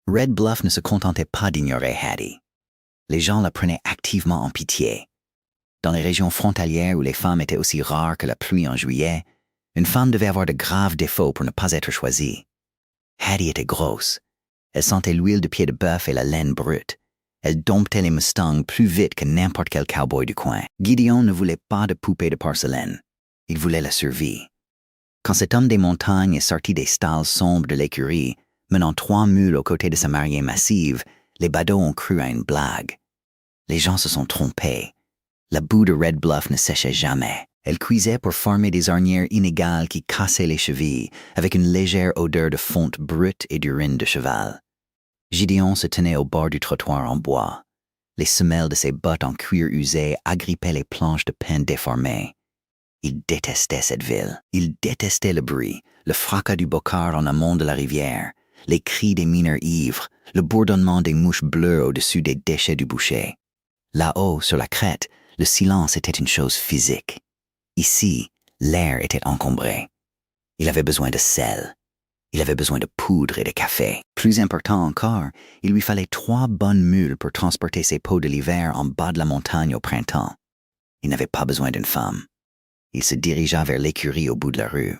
Red Bluff ne se contentait pas d'ignorer Hattie. Les gens la prenaient activement en pitié. Dans les régions frontalières où les femmes étaient aussi rares que la pluie en juillet, une femme devait avoir de graves défauts pour ne pas être choisie. Hattie était grosse. Elle sentait l'huile de pied de bœuf et la laine brute. Elle domptait les Mustangs plus vite que n'importe quel cowboy du coin. Gideon ne voulait pas de poupée de porcelaine. Il voulait la survie. Quand cet homme des montagnes est sorti des stalles sombres de l'écurie, menant 3 mules aux côtés de sa mariée massive, les badauds ont cru à une blague. Les gens se sont trompés. La boue de Red Bluff ne séchait jamais. Elle cuisait pour former des ornières inégales qui cassaient les chevilles, avec une légère odeur de fonte brute et d'urine de cheval. Gideon se tenait au bord du trottoir en bois. Les semelles de ses bottes en cuir usé agrippaient les planches de pin déformées. Il détestait cette ville. Il détestait le bruit, le fracas du bocard en amont de la rivière, les cris des mineurs ivres, le bourdonnement des mouches bleues au-dessus des déchets du boucher. Là-haut, sur la crête, le silence était une chose physique. Ici, l'air était encombré. Il avait besoin de sel. Il avait besoin de poudre et de café. Plus important encore, il lui fallait 3 bonnes mules pour transporter ses pots de l'hiver en bas de la montagne au printemps. Il n'avait pas besoin d'une femme. Il se dirigea vers l'écurie au bout de la rue.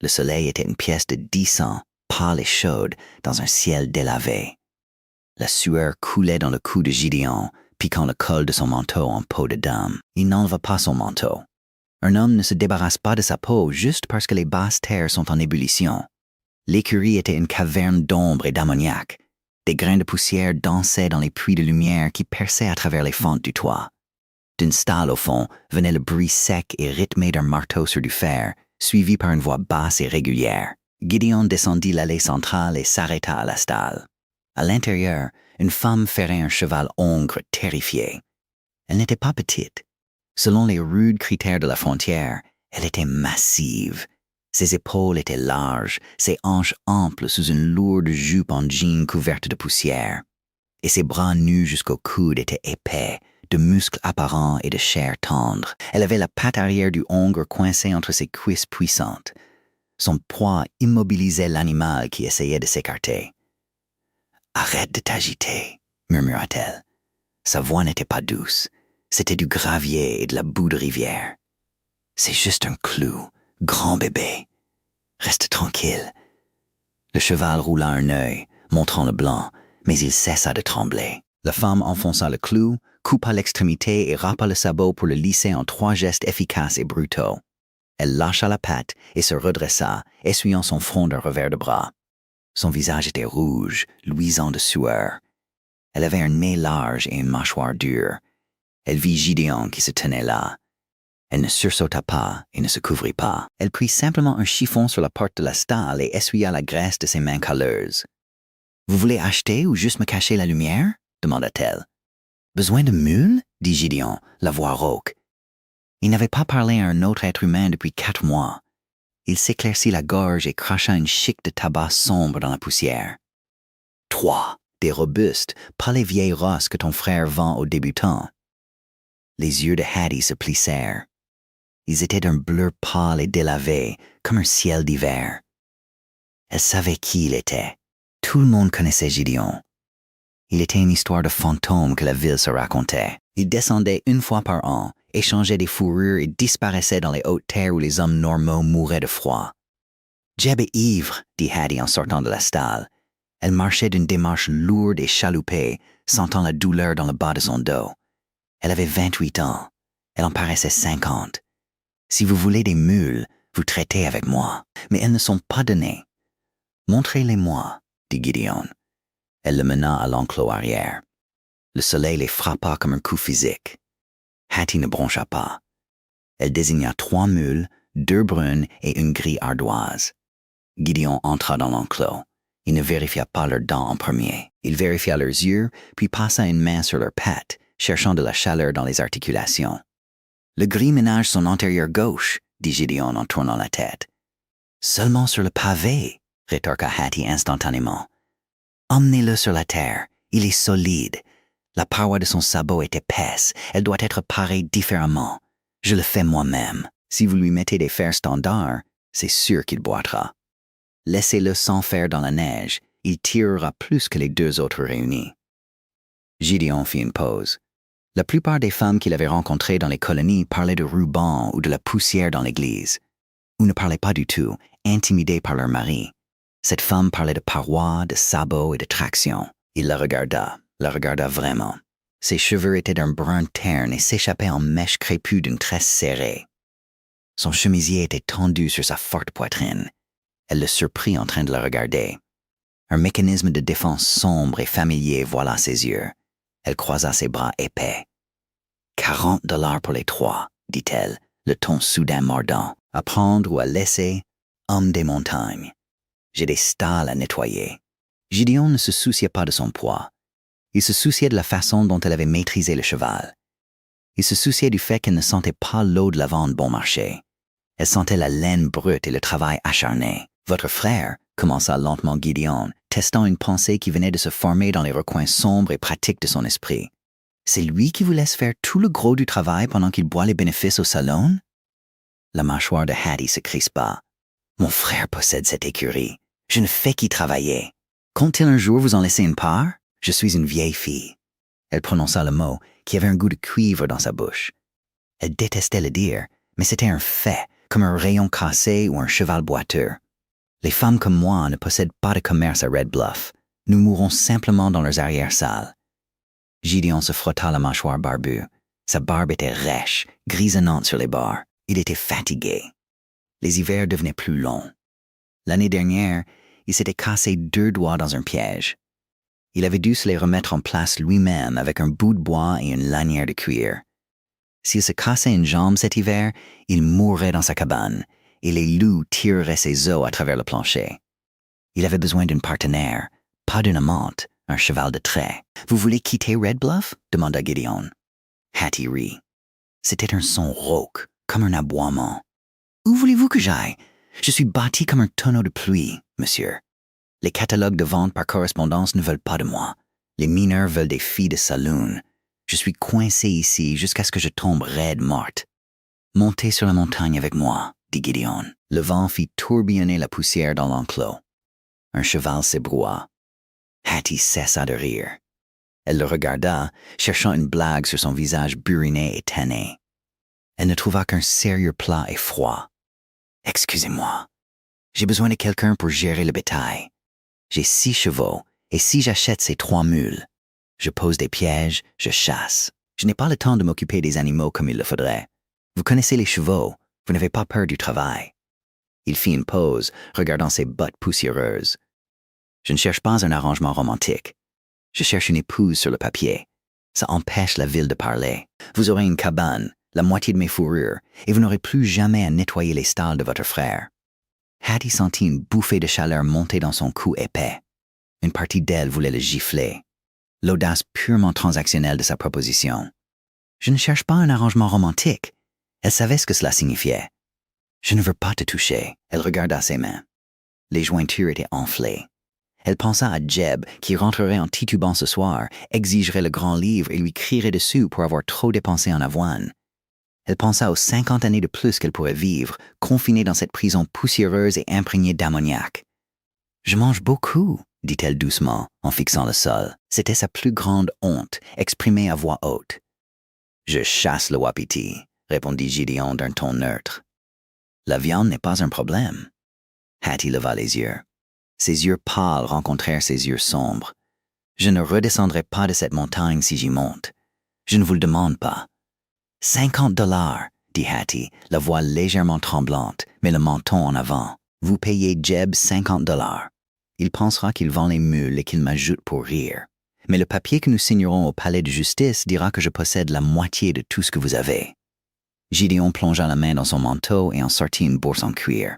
Le soleil était une pièce de 10 ans, pâle et chaude, dans un ciel délavé. La sueur coulait dans le cou de Gideon, piquant le col de son manteau en peau de dame. Il n'enleva pas son manteau. Un homme ne se débarrasse pas de sa peau juste parce que les basses terres sont en ébullition. L'écurie était une caverne d'ombre et d'ammoniac. Des grains de poussière dansaient dans les puits de lumière qui perçaient à travers les fentes du toit. D'une stalle au fond venait le bruit sec et rythmé d'un marteau sur du fer, suivi par une voix basse et régulière. Gideon descendit l'allée centrale et s'arrêta à la stalle. À l'intérieur, une femme ferrait un cheval hongre terrifié. Elle n'était pas petite. Selon les rudes critères de la frontière, elle était massive. Ses épaules étaient larges, ses hanches amples sous une lourde jupe en jean couverte de poussière. Et ses bras nus jusqu'au coude étaient épais, de muscles apparents et de chair tendre. Elle avait la patte arrière du hongre coincée entre ses cuisses puissantes. Son poids immobilisait l'animal qui essayait de s'écarter. « Arrête de t'agiter », murmura-t-elle. Sa voix n'était pas douce. C'était du gravier et de la boue de rivière. « C'est juste un clou, grand bébé. Reste tranquille. » Le cheval roula un œil, montrant le blanc, mais il cessa de trembler. La femme enfonça le clou, coupa l'extrémité et râpa le sabot pour le lisser en 3 gestes efficaces et brutaux. Elle lâcha la patte et se redressa, essuyant son front d'un revers de bras. Son visage était rouge, luisant de sueur. Elle avait un nez large et une mâchoire dure. Elle vit Gideon qui se tenait là. Elle ne sursauta pas et ne se couvrit pas. Elle prit simplement un chiffon sur la porte de la stalle et essuya la graisse de ses mains calleuses. « Vous voulez acheter ou juste me cacher la lumière ?» demanda-t-elle. « Besoin de mules ?» dit Gideon, la voix rauque. Il n'avait pas parlé à un autre être humain depuis 4 mois. Il s'éclaircit la gorge et cracha une chique de tabac sombre dans la poussière. « 3, des robustes, pas les vieilles rosses que ton frère vend aux débutants. » Les yeux de Hattie se plissèrent. Ils étaient d'un bleu pâle et délavé, comme un ciel d'hiver. Elle savait qui il était. Tout le monde connaissait Gideon. Il était une histoire de fantôme que la ville se racontait. Il descendait 1 fois par an, échangeait des fourrures et disparaissait dans les hautes terres où les hommes normaux mouraient de froid. « Jeb est ivre », dit Hattie en sortant de la stalle. Elle marchait d'une démarche lourde et chaloupée, sentant la douleur dans le bas de son dos. Elle avait 28 ans. Elle en paraissait 50. « Si vous voulez des mules, vous traitez avec moi. Mais elles ne sont pas données. »« Montrez-les-moi, » dit Gideon. Elle le mena à l'enclos arrière. Le soleil les frappa comme un coup physique. Hattie ne broncha pas. Elle désigna 3 mules, 2 brunes et une gris ardoise. Gideon entra dans l'enclos. Il ne vérifia pas leurs dents en premier. Il vérifia leurs yeux, puis passa une main sur leurs pattes, cherchant de la chaleur dans les articulations. « Le gris ménage son antérieur gauche, » dit Gideon en tournant la tête. « Seulement sur le pavé, » rétorqua Hattie instantanément. « Emmenez-le sur la terre, il est solide. La paroi de son sabot est épaisse, elle doit être parée différemment. Je le fais moi-même. Si vous lui mettez des fers standards, c'est sûr qu'il boitera. Laissez-le sans fer dans la neige, il tirera plus que les deux autres réunis. Gideon fit une pause. La plupart des femmes qu'il avait rencontrées dans les colonies parlaient de rubans ou de la poussière dans l'église, ou ne parlaient pas du tout, intimidées par leur mari. Cette femme parlait de parois, de sabots et de traction. Il la regarda vraiment. Ses cheveux étaient d'un brun terne et s'échappaient en mèches crépues d'une tresse serrée. Son chemisier était tendu sur sa forte poitrine. Elle le surprit en train de la regarder. Un mécanisme de défense sombre et familier voila ses yeux. Elle croisa ses bras épais. « 40 $ pour les trois, dit-elle, le ton soudain mordant. À prendre ou à laisser, homme des montagnes. J'ai des stalles à nettoyer. » Gideon ne se souciait pas de son poids. Il se souciait de la façon dont elle avait maîtrisé le cheval. Il se souciait du fait qu'elle ne sentait pas l'eau de lavande bon marché. Elle sentait la laine brute et le travail acharné. « Votre frère, » commença lentement Gideon, testant une pensée qui venait de se former dans les recoins sombres et pratiques de son esprit. « C'est lui qui vous laisse faire tout le gros du travail pendant qu'il boit les bénéfices au salon? » La mâchoire de Hattie se crispa. « Mon frère possède cette écurie. Je ne fais qu'y travailler. Compte-t-il un jour vous en laisser une part? Je suis une vieille fille. » Elle prononça le mot, qui avait un goût de cuivre dans sa bouche. Elle détestait le dire, mais c'était un fait, comme un rayon cassé ou un cheval boiteux. Les femmes comme moi ne possèdent pas de commerce à Red Bluff. Nous mourrons simplement dans leurs arrière-salles. Gideon se frotta la mâchoire barbue. Sa barbe était rêche, grisonnante sur les bords. Il était fatigué. Les hivers devenaient plus longs. L'année dernière, il s'était cassé 2 doigts dans un piège. Il avait dû se les remettre en place lui-même avec un bout de bois et une lanière de cuir. S'il se cassait une jambe cet hiver, il mourrait dans sa cabane, et les loups tireraient ses os à travers le plancher. Il avait besoin d'une partenaire, pas d'une amante, un cheval de trait. « Vous voulez quitter Red Bluff? » demanda Gideon. Hattie rit. C'était un son rauque, comme un aboiement. « Où voulez-vous que j'aille? Je suis bâti comme un tonneau de pluie, monsieur. Les catalogues de vente par correspondance ne veulent pas de moi. Les mineurs veulent des filles de saloon. Je suis coincé ici jusqu'à ce que je tombe raide morte. Montez sur la montagne avec moi, dit Gideon. Le vent fit tourbillonner la poussière dans l'enclos. Un cheval s'ébroua. Hattie cessa de rire. Elle le regarda, cherchant une blague sur son visage buriné et tanné. Elle ne trouva qu'un sérieux plat et froid. « Excusez-moi. J'ai besoin de quelqu'un pour gérer le bétail. J'ai 6 chevaux, et si j'achète ces 3 mules, je pose des pièges, je chasse. Je n'ai pas le temps de m'occuper des animaux comme il le faudrait. Vous connaissez les chevaux, vous n'avez pas peur du travail. » Il fit une pause, regardant ses bottes poussiéreuses. « Je ne cherche pas un arrangement romantique. Je cherche une épouse sur le papier. Ça empêche la ville de parler. Vous aurez une cabane, la moitié de mes fourrures, et vous n'aurez plus jamais à nettoyer les stalles de votre frère. » Hattie sentit une bouffée de chaleur monter dans son cou épais. Une partie d'elle voulait le gifler. L'audace purement transactionnelle de sa proposition. « Je ne cherche pas un arrangement romantique. » Elle savait ce que cela signifiait. « Je ne veux pas te toucher. » Elle regarda ses mains. Les jointures étaient enflées. Elle pensa à Jeb, qui rentrerait en titubant ce soir, exigerait le grand livre et lui crierait dessus pour avoir trop dépensé en avoine. Elle pensa aux 50 années de plus qu'elle pourrait vivre, confinée dans cette prison poussiéreuse et imprégnée d'ammoniac. « Je mange beaucoup, » dit-elle doucement, en fixant le sol. C'était sa plus grande honte, exprimée à voix haute. « Je chasse le wapiti, » répondit Gideon d'un ton neutre. « La viande n'est pas un problème. » Hattie leva les yeux. Ses yeux pâles rencontrèrent ses yeux sombres. « Je ne redescendrai pas de cette montagne si j'y monte. Je ne vous le demande pas. » 50 $, dit Hattie, la voix légèrement tremblante, mais le menton en avant. Vous payez Jeb 50 $. Il pensera qu'il vend les mules et qu'il m'ajoute pour rire. Mais le papier que nous signerons au palais de justice dira que je possède la moitié de tout ce que vous avez. Gideon plongea la main dans son manteau et en sortit une bourse en cuir.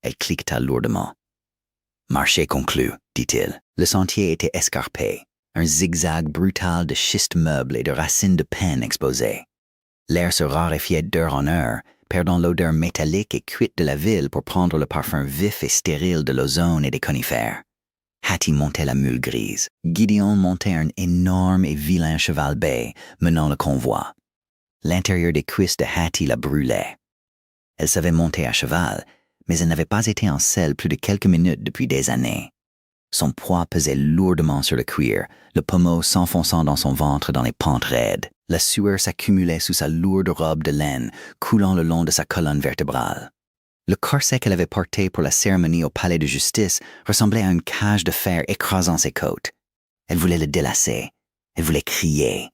Elle cliqueta lourdement. « Marché conclu, dit-il. Le sentier était escarpé, un zigzag brutal de schistes meubles et de racines de pêne exposées. L'air se raréfiait d'heure en heure, perdant l'odeur métallique et cuite de la ville pour prendre le parfum vif et stérile de l'ozone et des conifères. Hattie montait la mule grise. Gideon montait un énorme et vilain cheval bai, menant le convoi. L'intérieur des cuisses de Hattie la brûlait. Elle savait monter à cheval, mais elle n'avait pas été en selle plus de quelques minutes depuis des années. Son poids pesait lourdement sur le cuir, le pommeau s'enfonçant dans son ventre dans les pentes raides. La sueur s'accumulait sous sa lourde robe de laine, coulant le long de sa colonne vertébrale. Le corset qu'elle avait porté pour la cérémonie au palais de justice ressemblait à une cage de fer écrasant ses côtes. Elle voulait le délasser. Elle voulait crier.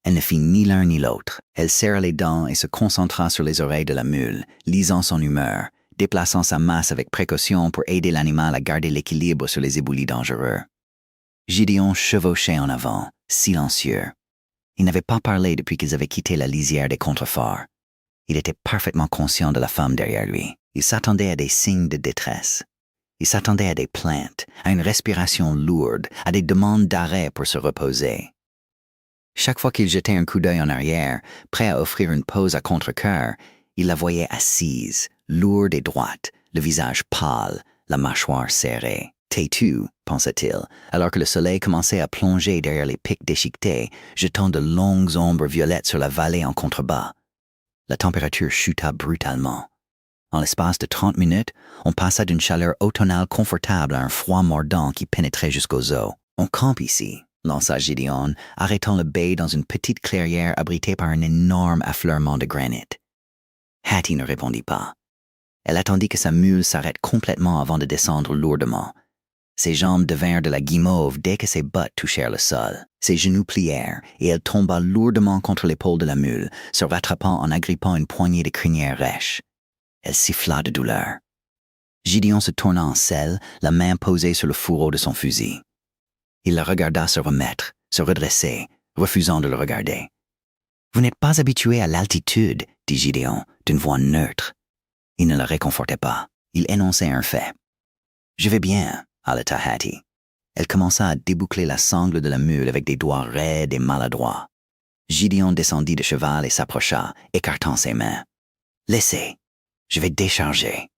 Elle ne fit ni l'un ni l'autre. Elle serra les dents et se concentra sur les oreilles de la mule, lisant son humeur, déplaçant sa masse avec précaution pour aider l'animal à garder l'équilibre sur les éboulis dangereux. Gideon chevauchait en avant, silencieux. Il n'avait pas parlé depuis qu'ils avaient quitté la lisière des contreforts. Il était parfaitement conscient de la femme derrière lui. Il s'attendait à des signes de détresse. Il s'attendait à des plaintes, à une respiration lourde, à des demandes d'arrêt pour se reposer. Chaque fois qu'il jetait un coup d'œil en arrière, prêt à offrir une pause à contre-cœur, il la voyait assise, lourde et droite, le visage pâle, la mâchoire serrée. Têtue, pensa-t-il, alors que le soleil commençait à plonger derrière les pics déchiquetés, jetant de longues ombres violettes sur la vallée en contrebas. La température chuta brutalement. En l'espace de 30 minutes, on passa d'une chaleur automnale confortable à un froid mordant qui pénétrait jusqu'aux os. « On campe ici », lança Gideon, arrêtant le bey dans une petite clairière abritée par un énorme affleurement de granit. Hattie ne répondit pas. Elle attendit que sa mule s'arrête complètement avant de descendre lourdement. Ses jambes devinrent de la guimauve dès que ses bottes touchèrent le sol. Ses genoux plièrent et elle tomba lourdement contre l'épaule de la mule, se rattrapant en agrippant une poignée de crinière rêche. Elle siffla de douleur. Gideon se tourna en selle, la main posée sur le fourreau de son fusil. Il la regarda se remettre, se redresser, refusant de le regarder. « Vous n'êtes pas habitué à l'altitude, » dit Gideon, d'une voix neutre. Il ne la réconfortait pas. Il énonçait un fait. « Je vais bien, » haleta Hattie. Elle commença à déboucler la sangle de la mule avec des doigts raides et maladroits. Gideon descendit de cheval et s'approcha, écartant ses mains. « Laissez. Je vais décharger. »«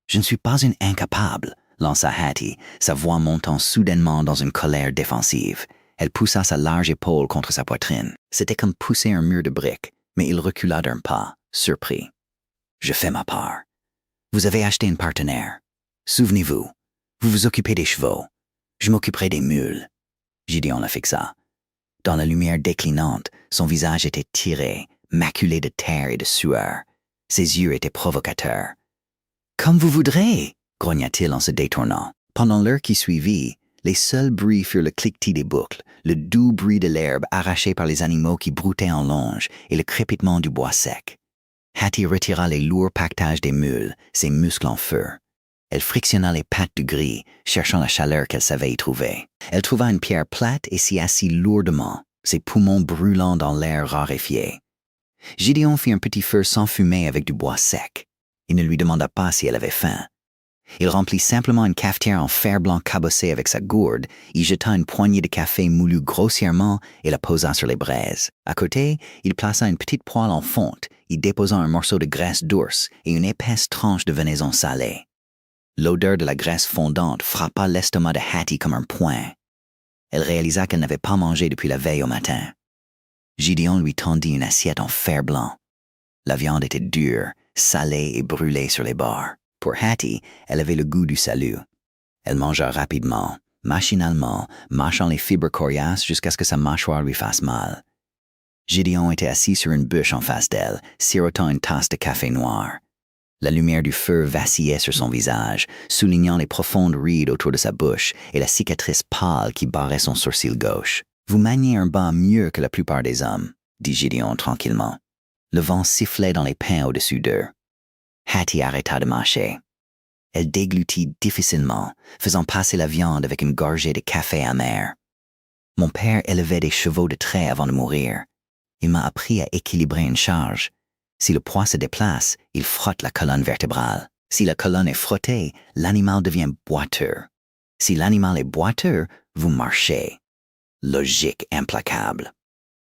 Je ne suis pas une incapable, » lança Hattie, sa voix montant soudainement dans une colère défensive. Elle poussa sa large épaule contre sa poitrine. C'était comme pousser un mur de briques, mais il recula d'un pas, surpris. « Je fais ma part. Vous avez acheté une partenaire. Souvenez-vous, vous vous occupez des chevaux. Je m'occuperai des mules. » Gideon la fixa. Dans la lumière déclinante, son visage était tiré, maculé de terre et de sueur. Ses yeux étaient provocateurs. « Comme vous voudrez !» grogna-t-il en se détournant. Pendant l'heure qui suivit, les seuls bruits furent le cliquetis des boucles, le doux bruit de l'herbe arrachée par les animaux qui broutaient en longe et le crépitement du bois sec. Hattie retira les lourds pactages des mules, ses muscles en feu. Elle frictionna les pattes du gris, cherchant la chaleur qu'elle savait y trouver. Elle trouva une pierre plate et s'y assit lourdement, ses poumons brûlant dans l'air raréfié. Gideon fit un petit feu sans fumée avec du bois sec. Il ne lui demanda pas si elle avait faim. Il remplit simplement une cafetière en fer blanc cabossé avec sa gourde, y jeta une poignée de café moulu grossièrement et la posa sur les braises. À côté, il plaça une petite poêle en fonte, y déposant un morceau de graisse d'ours et une épaisse tranche de venaison salée. L'odeur de la graisse fondante frappa l'estomac de Hattie comme un poing. Elle réalisa qu'elle n'avait pas mangé depuis la veille au matin. Gideon lui tendit une assiette en fer blanc. La viande était dure, salée et brûlée sur les bords. Pour Hattie, elle avait le goût du salut. Elle mangea rapidement, machinalement, mâchant les fibres coriaces jusqu'à ce que sa mâchoire lui fasse mal. Gideon était assis sur une bûche en face d'elle, sirotant une tasse de café noir. La lumière du feu vacillait sur son visage, soulignant les profondes rides autour de sa bouche et la cicatrice pâle qui barrait son sourcil gauche. « Vous maniez un banc mieux que la plupart des hommes, » dit Gideon tranquillement. Le vent sifflait dans les pins au-dessus d'eux. Hattie arrêta de mâcher. Elle déglutit difficilement, faisant passer la viande avec une gorgée de café amer. « Mon père élevait des chevaux de trait avant de mourir. Il m'a appris à équilibrer une charge. Si le poids se déplace, il frotte la colonne vertébrale. Si la colonne est frottée, l'animal devient boiteux. Si l'animal est boiteux, vous marchez. Logique implacable. »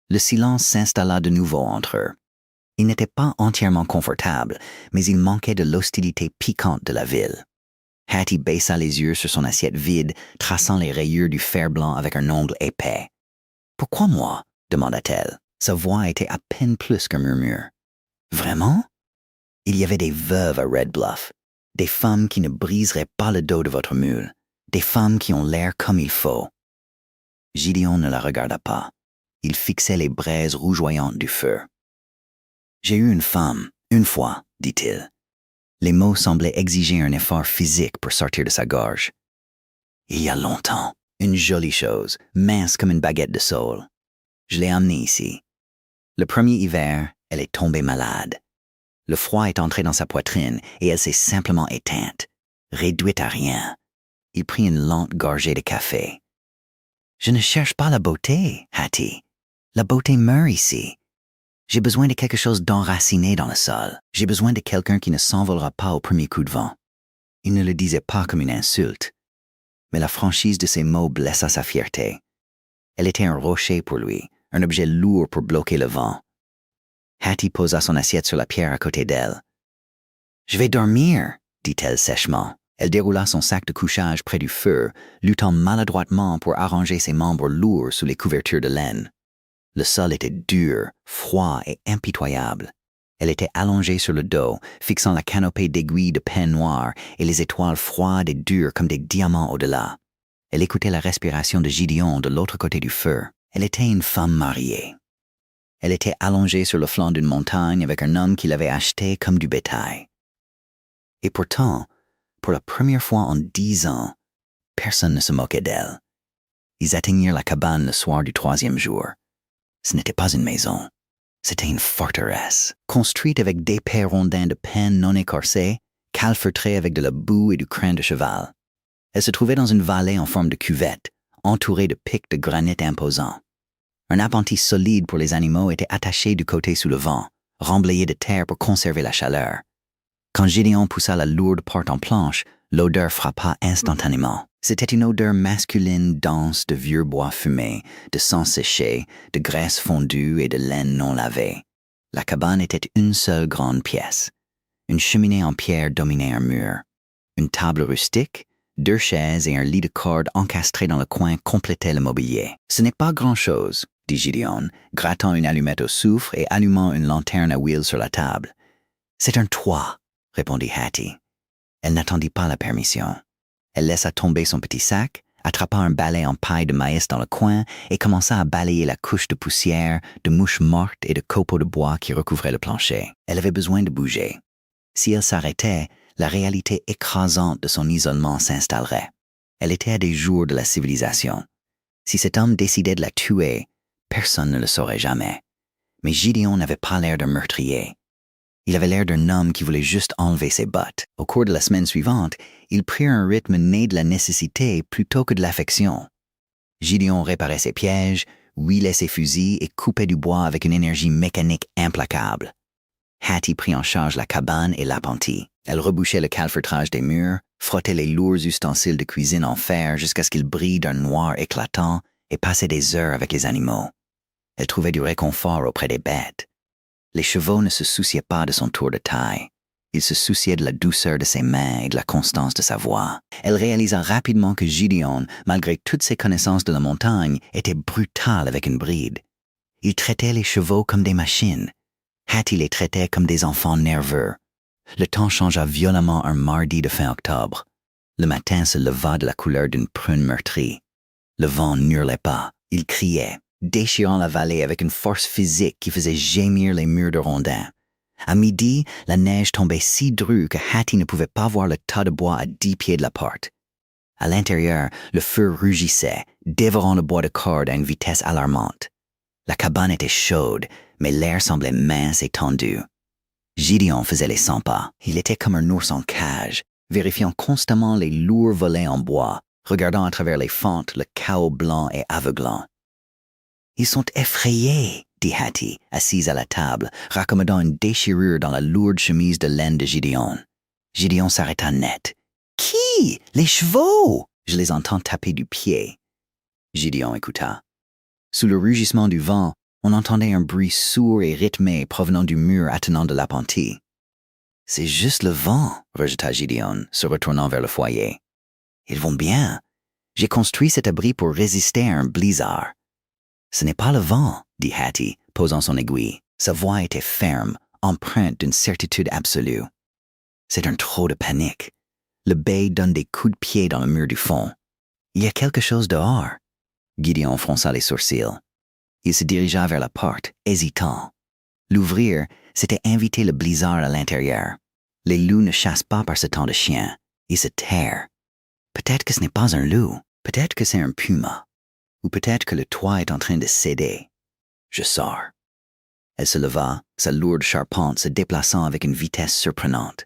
Le silence s'installa de nouveau entre eux. Il n'était pas entièrement confortable, mais il manquait de l'hostilité piquante de la ville. Hattie baissa les yeux sur son assiette vide, traçant les rayures du fer blanc avec un ongle épais. « Pourquoi moi ?» demanda-t-elle. Sa voix était à peine plus qu'un murmure. « Vraiment ?» Il y avait des veuves à Red Bluff, des femmes qui ne briseraient pas le dos de votre mule, des femmes qui ont l'air comme il faut. Gideon ne la regarda pas. Il fixait les braises rougeoyantes du feu. J'ai eu une femme, une fois, dit-il. Les mots semblaient exiger un effort physique pour sortir de sa gorge. Il y a longtemps, une jolie chose, mince comme une baguette de saule. Je l'ai amenée ici. Le premier hiver, elle est tombée malade. Le froid est entré dans sa poitrine et elle s'est simplement éteinte, réduite à rien. Il prit une lente gorgée de café. Je ne cherche pas la beauté, Hattie. La beauté meurt ici. J'ai besoin de quelque chose d'enraciné dans le sol. J'ai besoin de quelqu'un qui ne s'envolera pas au premier coup de vent. Il ne le disait pas comme une insulte, mais la franchise de ses mots blessa sa fierté. Elle était un rocher pour lui, un objet lourd pour bloquer le vent. Hattie posa son assiette sur la pierre à côté d'elle. « Je vais dormir, » dit-elle sèchement. Elle déroula son sac de couchage près du feu, luttant maladroitement pour arranger ses membres lourds sous les couvertures de laine. Le sol était dur, froid et impitoyable. Elle était allongée sur le dos, fixant la canopée d'aiguilles de pin noir et les étoiles froides et dures comme des diamants au-delà. Elle écoutait la respiration de Gideon de l'autre côté du feu. Elle était une femme mariée. Elle était allongée sur le flanc d'une montagne avec un homme qui l'avait achetée comme du bétail. Et pourtant, pour la première fois en 10 ans, personne ne se moquait d'elle. Ils atteignirent la cabane le soir du 3e jour. Ce n'était pas une maison, c'était une forteresse, construite avec d'épais rondins de pin non écorcés, calfeutrés avec de la boue et du crin de cheval. Elle se trouvait dans une vallée en forme de cuvette, entourée de pics de granit imposants. Un appentis solide pour les animaux était attaché du côté sous le vent, remblayé de terre pour conserver la chaleur. Quand Gideon poussa la lourde porte en planche, l'odeur frappa instantanément. C'était une odeur masculine dense de vieux bois fumé, de sang séché, de graisse fondue et de laine non lavée. La cabane était une seule grande pièce. Une cheminée en pierre dominait un mur. Une table rustique, 2 chaises et un lit de corde encastré dans le coin complétaient le mobilier. « Ce n'est pas grand-chose, » dit Gideon, grattant une allumette au soufre et allumant une lanterne à huile sur la table. « C'est un toit, » répondit Hattie. Elle n'attendit pas la permission. Elle laissa tomber son petit sac, attrapa un balai en paille de maïs dans le coin et commença à balayer la couche de poussière, de mouches mortes et de copeaux de bois qui recouvraient le plancher. Elle avait besoin de bouger. Si elle s'arrêtait, la réalité écrasante de son isolement s'installerait. Elle était à des jours de la civilisation. Si cet homme décidait de la tuer, personne ne le saurait jamais. Mais Gideon n'avait pas l'air d'un meurtrier. Il avait l'air d'un homme qui voulait juste enlever ses bottes. Au cours de la semaine suivante, ils prirent un rythme né de la nécessité plutôt que de l'affection. Gideon réparait ses pièges, huilait ses fusils et coupait du bois avec une énergie mécanique implacable. Hattie prit en charge la cabane et l'appentis. Elle rebouchait le calfeutrage des murs, frottait les lourds ustensiles de cuisine en fer jusqu'à ce qu'ils brillent d'un noir éclatant et passait des heures avec les animaux. Elle trouvait du réconfort auprès des bêtes. Les chevaux ne se souciaient pas de son tour de taille. Ils se souciaient de la douceur de ses mains et de la constance de sa voix. Elle réalisa rapidement que Gideon, malgré toutes ses connaissances de la montagne, était brutal avec une bride. Il traitait les chevaux comme des machines. Hattie les traitait comme des enfants nerveux. Le temps changea violemment un mardi de fin octobre. Le matin se leva de la couleur d'une prune meurtrie. Le vent n'hurlait pas, il criait, déchirant la vallée avec une force physique qui faisait gémir les murs de rondins. À midi, la neige tombait si drue que Hattie ne pouvait pas voir le tas de bois à 10 pieds de la porte. À l'intérieur, le feu rugissait, dévorant le bois de corde à une vitesse alarmante. La cabane était chaude, mais l'air semblait mince et tendu. Gideon faisait les 100 pas. Il était comme un ours en cage, vérifiant constamment les lourds volets en bois, regardant à travers les fentes le chaos blanc et aveuglant. « Ils sont effrayés !» dit Hattie, assise à la table, raccommodant une déchirure dans la lourde chemise de laine de Gideon. Gideon s'arrêta net. « Qui? Les chevaux? Je les entends taper du pied. » Gideon écouta. Sous le rugissement du vent, on entendait un bruit sourd et rythmé provenant du mur attenant de l'appentis. « C'est juste le vent, » rejeta Gideon, se retournant vers le foyer. « Ils vont bien. J'ai construit cet abri pour résister à un blizzard. » « Ce n'est pas le vent, » dit Hattie, posant son aiguille. Sa voix était ferme, empreinte d'une certitude absolue. « C'est un trop de panique. Le bey donne des coups de pied dans le mur du fond. Il y a quelque chose dehors. Gideon fronça les sourcils. Il se dirigea vers la porte, hésitant. L'ouvrir, c'était inviter le blizzard à l'intérieur. Les loups ne chassent pas par ce temps de chien. Ils se terrent. Peut-être que ce n'est pas un loup. Peut-être que c'est un puma. Ou peut-être que le toit est en train de céder. Je sors. Elle se leva, sa lourde charpente se déplaçant avec une vitesse surprenante.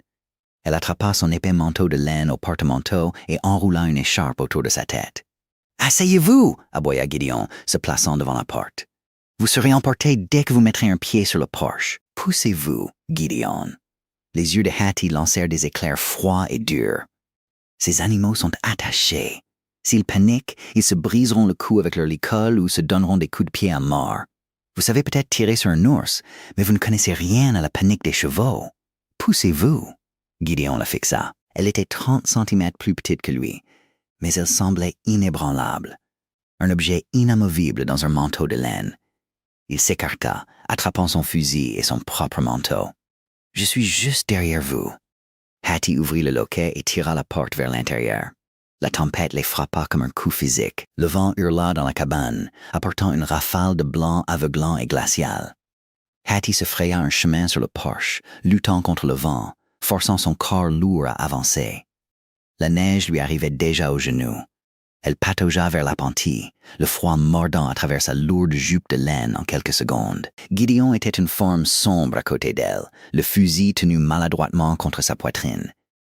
Elle attrapa son épais manteau de laine au porte-manteau et enroula une écharpe autour de sa tête. « Asseyez-vous » aboya Gideon, se plaçant devant la porte. « Vous serez emporté dès que vous mettrez un pied sur le porche. Poussez-vous, Gideon. » Les yeux de Hattie lancèrent des éclairs froids et durs. Ces animaux sont attachés. S'ils paniquent, ils se briseront le cou avec leur licol ou se donneront des coups de pied à mort. Vous savez peut-être tirer sur un ours, mais vous ne connaissez rien à la panique des chevaux. Poussez-vous. Gideon la fixa. Elle était 30 centimètres plus petite que lui, mais elle semblait inébranlable. Un objet inamovible dans un manteau de laine. Il s'écarta, attrapant son fusil et son propre manteau. « Je suis juste derrière vous. » Hattie ouvrit le loquet et tira la porte vers l'intérieur. La tempête les frappa comme un coup physique. Le vent hurla dans la cabane, apportant une rafale de blanc aveuglant et glacial. Hattie se fraya un chemin sur le porche, luttant contre le vent, forçant son corps lourd à avancer. La neige lui arrivait déjà aux genoux. Elle pataugea vers l'appentis, le froid mordant à travers sa lourde jupe de laine en quelques secondes. Gideon était une forme sombre à côté d'elle, le fusil tenu maladroitement contre sa poitrine.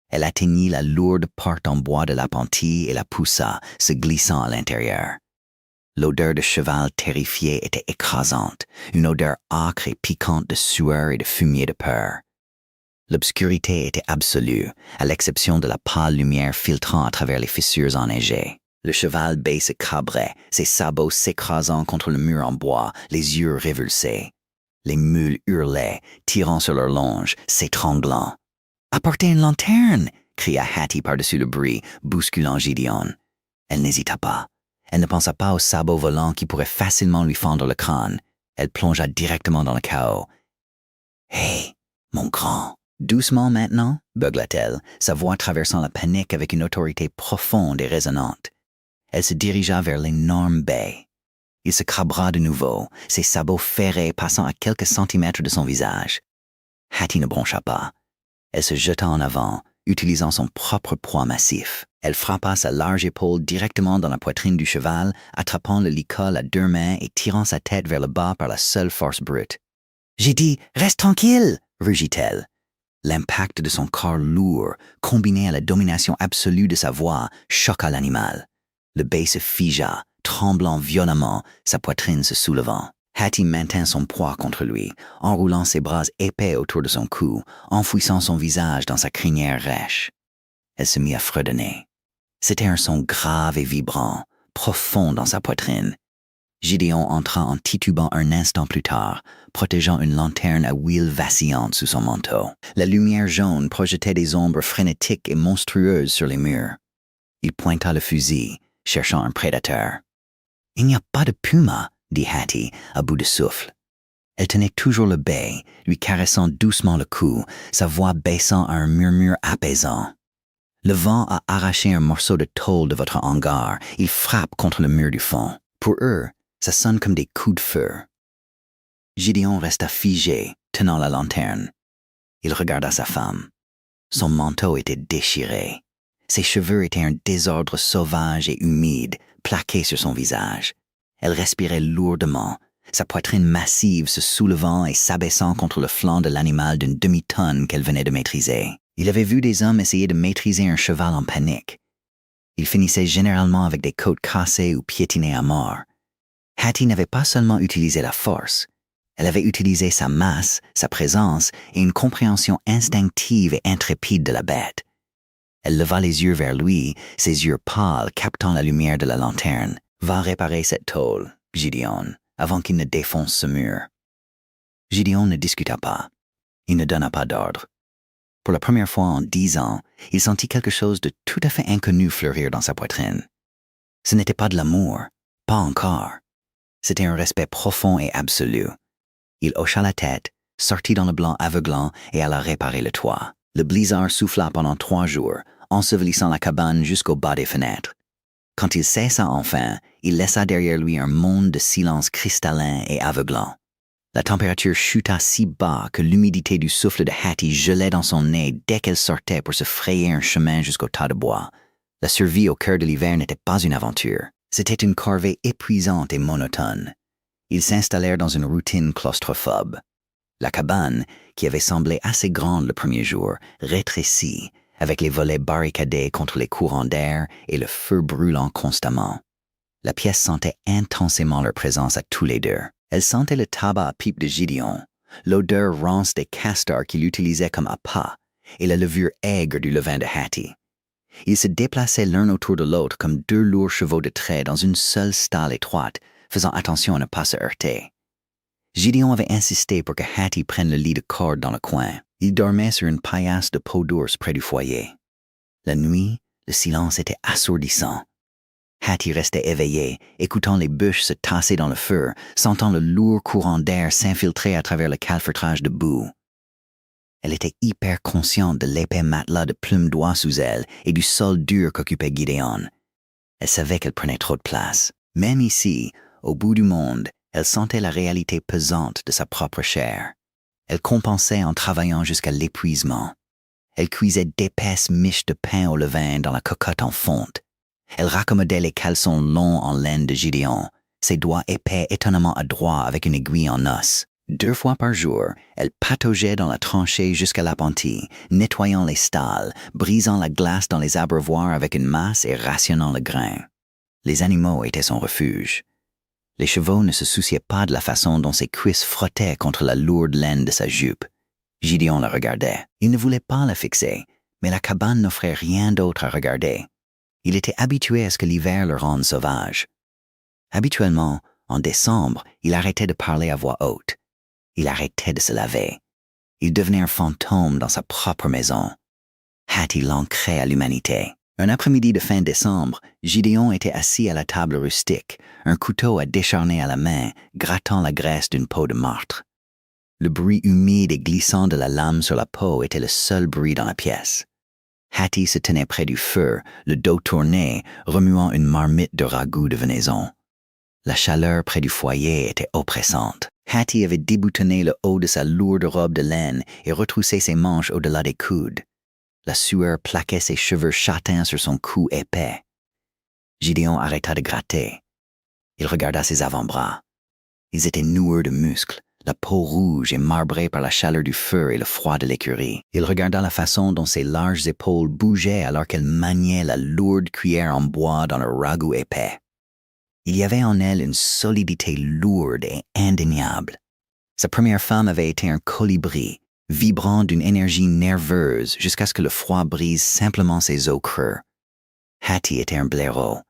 Elle atteignit la lourde porte en bois de l'appentis et la poussa, se glissant à l'intérieur. L'odeur de cheval terrifié était écrasante, une odeur âcre et piquante de sueur et de fumier de peur. L'obscurité était absolue, à l'exception de la pâle lumière filtrant à travers les fissures enneigées. Le cheval bai se cabrait, ses sabots s'écrasant contre le mur en bois, les yeux révulsés. Les mules hurlaient, tirant sur leur longe, s'étranglant. « Apportez une lanterne !» cria Hattie par-dessus le bruit, bousculant Gideon. Elle n'hésita pas. Elle ne pensa pas aux sabots volants qui pourraient facilement lui fendre le crâne. Elle plongea directement dans le chaos. « Hé, mon grand !» Doucement maintenant, beugla-t-elle, sa voix traversant la panique avec une autorité profonde et résonnante. Elle se dirigea vers l'énorme baie. Il se crabra de nouveau, ses sabots ferrés passant à quelques centimètres de son visage. Hattie ne broncha pas. Elle se jeta en avant, utilisant son propre poids massif. Elle frappa sa large épaule directement dans la poitrine du cheval, attrapant le licol à 2 mains et tirant sa tête vers le bas par la seule force brute. « J'ai dit, reste tranquille !» rugit-elle. L'impact de son corps lourd, combiné à la domination absolue de sa voix, choqua l'animal. Le bey se figea, tremblant violemment, sa poitrine se soulevant. Hattie maintint son poids contre lui, enroulant ses bras épais autour de son cou, enfouissant son visage dans sa crinière rêche. Elle se mit à fredonner. C'était un son grave et vibrant, profond dans sa poitrine. Gideon entra en titubant un instant plus tard, protégeant une lanterne à huile vacillante sous son manteau. La lumière jaune projetait des ombres frénétiques et monstrueuses sur les murs. Il pointa le fusil, cherchant un prédateur. « Il n'y a pas de puma !» dit Hattie, à bout de souffle. Elle tenait toujours le bai, lui caressant doucement le cou, sa voix baissant à un murmure apaisant. Le vent a arraché un morceau de tôle de votre hangar. Il frappe contre le mur du fond. Pour eux, ça sonne comme des coups de feu. Gideon resta figé, tenant la lanterne. Il regarda sa femme. Son manteau était déchiré. Ses cheveux étaient un désordre sauvage et humide, plaqués sur son visage. Elle respirait lourdement, sa poitrine massive se soulevant et s'abaissant contre le flanc de l'animal d'une demi-tonne qu'elle venait de maîtriser. Il avait vu des hommes essayer de maîtriser un cheval en panique. Ils finissaient généralement avec des côtes cassées ou piétinées à mort. Hattie n'avait pas seulement utilisé la force, elle avait utilisé sa masse, sa présence et une compréhension instinctive et intrépide de la bête. Elle leva les yeux vers lui, ses yeux pâles captant la lumière de la lanterne. « Va réparer cette tôle, Gideon, avant qu'il ne défonce ce mur. » Gideon ne discuta pas. Il ne donna pas d'ordre. Pour la première fois en 10 ans, il sentit quelque chose de tout à fait inconnu fleurir dans sa poitrine. Ce n'était pas de l'amour, pas encore. C'était un respect profond et absolu. Il hocha la tête, sortit dans le blanc aveuglant et alla réparer le toit. Le blizzard souffla pendant 3 jours, ensevelissant la cabane jusqu'au bas des fenêtres. Quand il cessa enfin, il laissa derrière lui un monde de silence cristallin et aveuglant. La température chuta si bas que l'humidité du souffle de Hattie gelait dans son nez dès qu'elle sortait pour se frayer un chemin jusqu'au tas de bois. La survie au cœur de l'hiver n'était pas une aventure. C'était une corvée épuisante et monotone. Ils s'installèrent dans une routine claustrophobe. La cabane, qui avait semblé assez grande le premier jour, rétrécit, avec les volets barricadés contre les courants d'air et le feu brûlant constamment. La pièce sentait intensément leur présence à tous les deux. Elle sentait le tabac à pipe de Gideon, l'odeur rance des castors qu'il utilisait comme appât et la levure aigre du levain de Hattie. Ils se déplaçaient l'un autour de l'autre comme deux lourds chevaux de trait dans une seule stalle étroite, faisant attention à ne pas se heurter. Gideon avait insisté pour que Hattie prenne le lit de corde dans le coin. Il dormait sur une paillasse de peau d'ours près du foyer. La nuit, le silence était assourdissant. Hattie restait éveillée, écoutant les bûches se tasser dans le feu, sentant le lourd courant d'air s'infiltrer à travers le calfeutrage de boue. Elle était hyper consciente de l'épais matelas de plumes d'oie sous elle et du sol dur qu'occupait Gideon. Elle savait qu'elle prenait trop de place. Même ici, au bout du monde, elle sentait la réalité pesante de sa propre chair. Elle compensait en travaillant jusqu'à l'épuisement. Elle cuisait d'épaisses miches de pain au levain dans la cocotte en fonte. Elle raccommodait les caleçons longs en laine de Gideon, ses doigts épais étonnamment adroits avec une aiguille en os. 2 fois par jour, elle pataugeait dans la tranchée jusqu'à l'appentis, nettoyant les stalles, brisant la glace dans les abreuvoirs avec une masse et rationnant le grain. Les animaux étaient son refuge. Les chevaux ne se souciaient pas de la façon dont ses cuisses frottaient contre la lourde laine de sa jupe. Gideon la regardait. Il ne voulait pas la fixer, mais la cabane n'offrait rien d'autre à regarder. Il était habitué à ce que l'hiver le rende sauvage. Habituellement, en décembre, il arrêtait de parler à voix haute. Il arrêtait de se laver. Il devenait un fantôme dans sa propre maison. Hattie l'ancrait à l'humanité. Un après-midi de fin décembre, Gideon était assis à la table rustique, un couteau à décharner à la main, grattant la graisse d'une peau de martre. Le bruit humide et glissant de la lame sur la peau était le seul bruit dans la pièce. Hattie se tenait près du feu, le dos tourné, remuant une marmite de ragoût de venaison. La chaleur près du foyer était oppressante. Hattie avait déboutonné le haut de sa lourde robe de laine et retroussé ses manches au-delà des coudes. La sueur plaquait ses cheveux châtains sur son cou épais. Gideon arrêta de gratter. Il regarda ses avant-bras. Ils étaient noueux de muscles, la peau rouge et marbrée par la chaleur du feu et le froid de l'écurie. Il regarda la façon dont ses larges épaules bougeaient alors qu'elle maniait la lourde cuillère en bois dans le ragoût épais. Il y avait en elle une solidité lourde et indéniable. Sa première femme avait été un colibri, vibrant d'une énergie nerveuse jusqu'à ce que le froid brise simplement ses os creux. Hattie était un blaireau.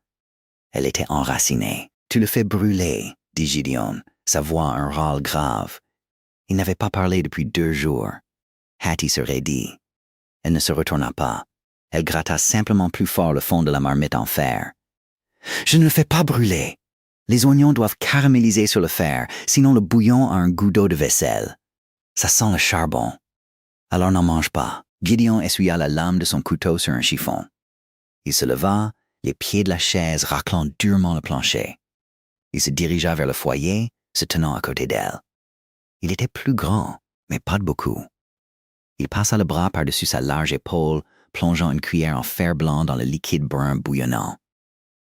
Elle était enracinée. « Tu le fais brûler », dit Gideon, sa voix un râle grave. Il n'avait pas parlé depuis 2 jours. Hattie se raidit. Elle ne se retourna pas. Elle gratta simplement plus fort le fond de la marmite en fer. « Je ne le fais pas brûler. Les oignons doivent caraméliser sur le fer, sinon le bouillon a un goût d'eau de vaisselle. Ça sent le charbon. Alors n'en mange pas. » Gideon essuya la lame de son couteau sur un chiffon. Il se leva, les pieds de la chaise raclant durement le plancher. Il se dirigea vers le foyer, se tenant à côté d'elle. Il était plus grand, mais pas de beaucoup. Il passa le bras par-dessus sa large épaule, plongeant une cuillère en fer blanc dans le liquide brun bouillonnant.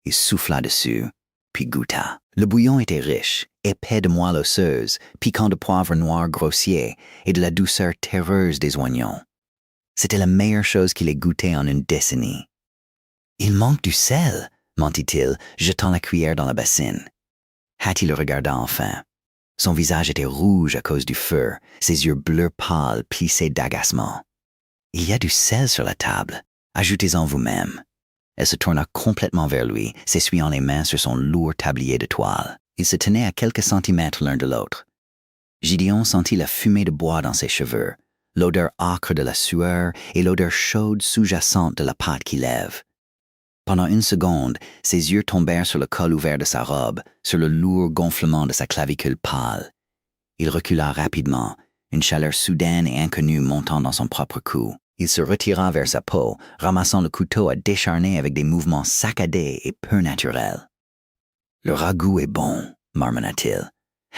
Il souffla dessus, puis goûta. Le bouillon était riche, épais de moelle osseuse, piquant de poivre noir grossier et de la douceur terreuse des oignons. C'était la meilleure chose qu'il ait goûtée en une décennie. « Il manque du sel », mentit-il, jetant la cuillère dans la bassine. Hattie le regarda enfin. Son visage était rouge à cause du feu, ses yeux bleus pâles plissés d'agacement. « Il y a du sel sur la table. Ajoutez-en vous-même. » Elle se tourna complètement vers lui, s'essuyant les mains sur son lourd tablier de toile. Ils se tenaient à quelques centimètres l'un de l'autre. Gideon sentit la fumée de bois dans ses cheveux, l'odeur âcre de la sueur et l'odeur chaude sous-jacente de la pâte qui lève. Pendant une seconde, ses yeux tombèrent sur le col ouvert de sa robe, sur le lourd gonflement de sa clavicule pâle. Il recula rapidement, une chaleur soudaine et inconnue montant dans son propre cou. Il se retira vers sa peau, ramassant le couteau à décharner avec des mouvements saccadés et peu naturels. « Le ragoût est bon, marmonna-t-il. »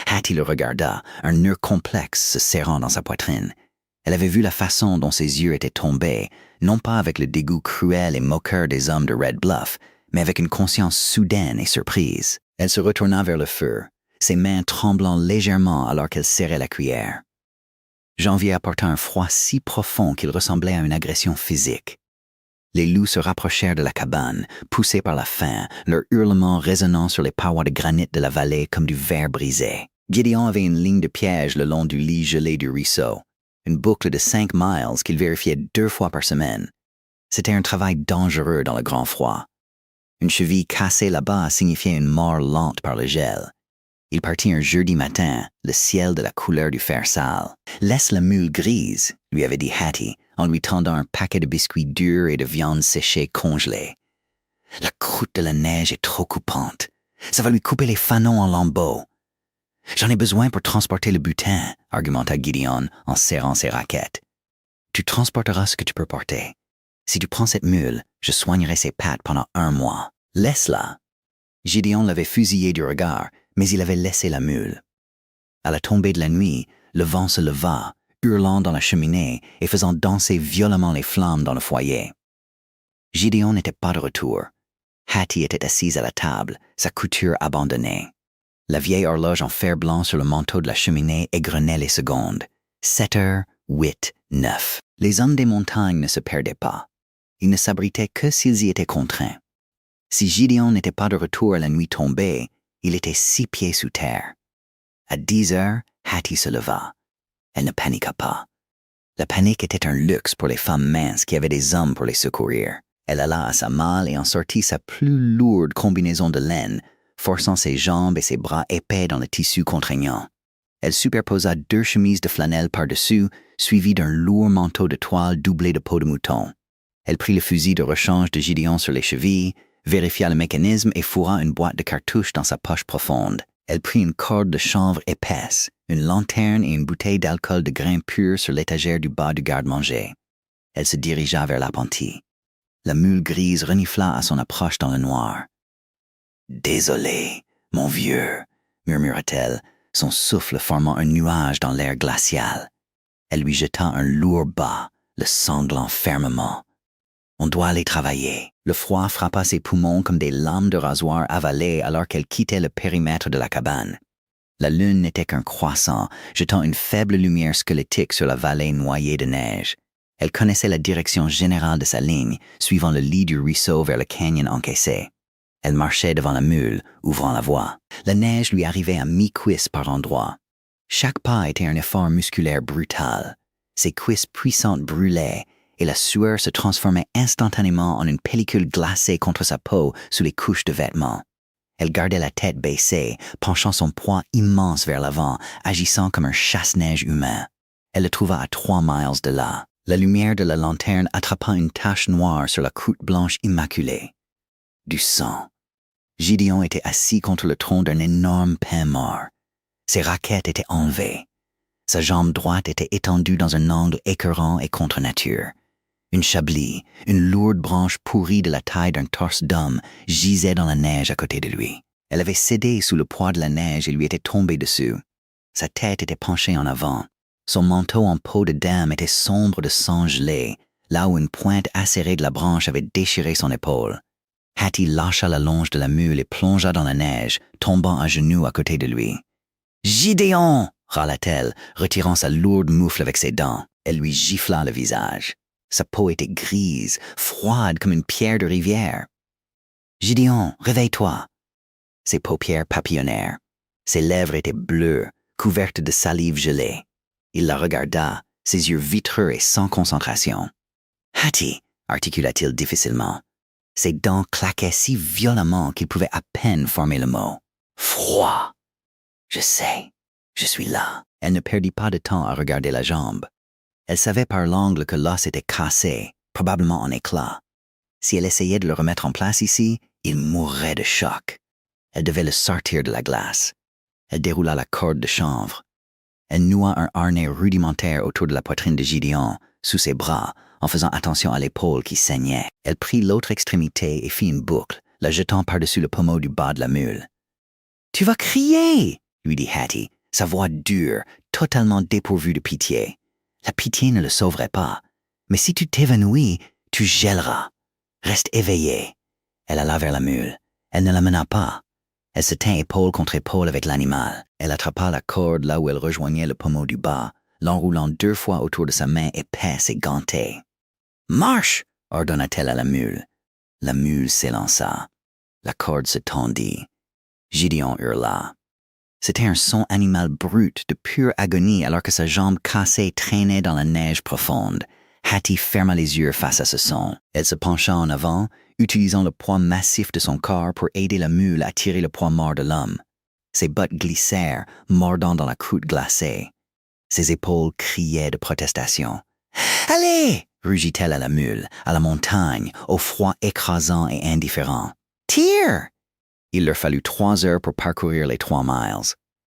Hattie le regarda, un nœud complexe se serrant dans sa poitrine. Elle avait vu la façon dont ses yeux étaient tombés, non pas avec le dégoût cruel et moqueur des hommes de Red Bluff, mais avec une conscience soudaine et surprise. Elle se retourna vers le feu, ses mains tremblant légèrement alors qu'elle serrait la cuillère. Janvier apporta un froid si profond qu'il ressemblait à une agression physique. Les loups se rapprochèrent de la cabane, poussés par la faim, leurs hurlements résonnant sur les parois de granit de la vallée comme du verre brisé. Gideon avait une ligne de piège le long du lit gelé du ruisseau, une boucle de 5 miles qu'il vérifiait 2 fois par semaine. C'était un travail dangereux dans le grand froid. Une cheville cassée là-bas signifiait une mort lente par le gel. Il partit un jeudi matin, le ciel de la couleur du fer sale. « Laisse la mule grise », lui avait dit Hattie, en lui tendant un paquet de biscuits durs et de viande séchée congelée. « La croûte de la neige est trop coupante. Ça va lui couper les fanons en lambeaux. »« J'en ai besoin pour transporter le butin », argumenta Gideon en serrant ses raquettes. « Tu transporteras ce que tu peux porter. Si tu prends cette mule, je soignerai ses pattes pendant 1 mois. Laisse-la. » Gideon l'avait fusillé du regard, mais il avait laissé la mule. À la tombée de la nuit, le vent se leva, hurlant dans la cheminée et faisant danser violemment les flammes dans le foyer. Gideon n'était pas de retour. Hattie était assise à la table, sa couture abandonnée. La vieille horloge en fer blanc sur le manteau de la cheminée égrenait les secondes. 7 heures, 8, 9. Les hommes des montagnes ne se perdaient pas. Ils ne s'abritaient que s'ils y étaient contraints. Si Gideon n'était pas de retour à la nuit tombée, il était 6 pieds sous terre. À 10 heures, Hattie se leva. Elle ne paniqua pas. La panique était un luxe pour les femmes minces qui avaient des hommes pour les secourir. Elle alla à sa malle et en sortit sa plus lourde combinaison de laine, forçant ses jambes et ses bras épais dans le tissu contraignant. Elle superposa 2 chemises de flanelle par-dessus, suivies d'un lourd manteau de toile doublé de peau de mouton. Elle prit le fusil de rechange de Gideon sur les chevilles, vérifia le mécanisme et fourra une boîte de cartouches dans sa poche profonde. Elle prit une corde de chanvre épaisse, une lanterne et une bouteille d'alcool de grains purs sur l'étagère du bas du garde-manger. Elle se dirigea vers l'appentis. La mule grise renifla à son approche dans le noir. « Désolé, mon vieux », murmura-t-elle, son souffle formant un nuage dans l'air glacial. Elle lui jeta un lourd bas, le sanglant fermement. « On doit aller travailler. » Le froid frappa ses poumons comme des lames de rasoir avalées alors qu'elle quittait le périmètre de la cabane. La lune n'était qu'un croissant, jetant une faible lumière squelettique sur la vallée noyée de neige. Elle connaissait la direction générale de sa ligne, suivant le lit du ruisseau vers le canyon encaissé. Elle marchait devant la mule, ouvrant la voie. La neige lui arrivait à mi-cuisse par endroits. Chaque pas était un effort musculaire brutal. Ses cuisses puissantes brûlaient, et la sueur se transformait instantanément en une pellicule glacée contre sa peau sous les couches de vêtements. Elle gardait la tête baissée, penchant son poids immense vers l'avant, agissant comme un chasse-neige humain. Elle le trouva à 3 miles de là. La lumière de la lanterne attrapa une tache noire sur la croûte blanche immaculée. Du sang. Gideon était assis contre le tronc d'un énorme pin mort. Ses raquettes étaient enlevées. Sa jambe droite était étendue dans un angle écœurant et contre nature. Une chablis, une lourde branche pourrie de la taille d'un torse d'homme, gisait dans la neige à côté de lui. Elle avait cédé sous le poids de la neige et lui était tombée dessus. Sa tête était penchée en avant. Son manteau en peau de dame était sombre de sang gelé, là où une pointe acérée de la branche avait déchiré son épaule. Hattie lâcha la longe de la mule et plongea dans la neige, tombant à genoux à côté de lui. « Gideon !» râla-t-elle, retirant sa lourde moufle avec ses dents. Elle lui gifla le visage. Sa peau était grise, froide comme une pierre de rivière. « Gideon, réveille-toi !» Ses paupières papillonnèrent. Ses lèvres étaient bleues, couvertes de salive gelée. Il la regarda, ses yeux vitreux et sans concentration. « Hattie !» articula-t-il difficilement. Ses dents claquaient si violemment qu'il pouvait à peine former le mot. « Froid !»« Je sais, je suis là. » Elle ne perdit pas de temps à regarder la jambe. Elle savait par l'angle que l'os était cassé, probablement en éclats. Si elle essayait de le remettre en place ici, il mourrait de choc. Elle devait le sortir de la glace. Elle déroula la corde de chanvre. Elle noua un harnais rudimentaire autour de la poitrine de Gideon, sous ses bras, en faisant attention à l'épaule qui saignait. Elle prit l'autre extrémité et fit une boucle, la jetant par-dessus le pommeau du bas de la mule. « Tu vas crier !» lui dit Hattie, sa voix dure, totalement dépourvue de pitié. La pitié ne le sauverait pas. Mais si tu t'évanouis, tu gèleras. Reste éveillé. Elle alla vers la mule. Elle ne la mena pas. Elle se tint épaule contre épaule avec l'animal. Elle attrapa la corde là où elle rejoignait le pommeau du bas, l'enroulant 2 fois autour de sa main épaisse et gantée. « Marche !» ordonna-t-elle à la mule. La mule s'élança. La corde se tendit. Gideon hurla. C'était un son animal brut de pure agonie alors que sa jambe cassée traînait dans la neige profonde. Hattie ferma les yeux face à ce son. Elle se pencha en avant, utilisant le poids massif de son corps pour aider la mule à tirer le poids mort de l'homme. Ses bottes glissèrent, mordant dans la croûte glacée. Ses épaules criaient de protestation. « Allez !» rugit-elle à la mule, à la montagne, au froid écrasant et indifférent. « Tire !» Il leur fallut 3 heures pour parcourir les 3 miles.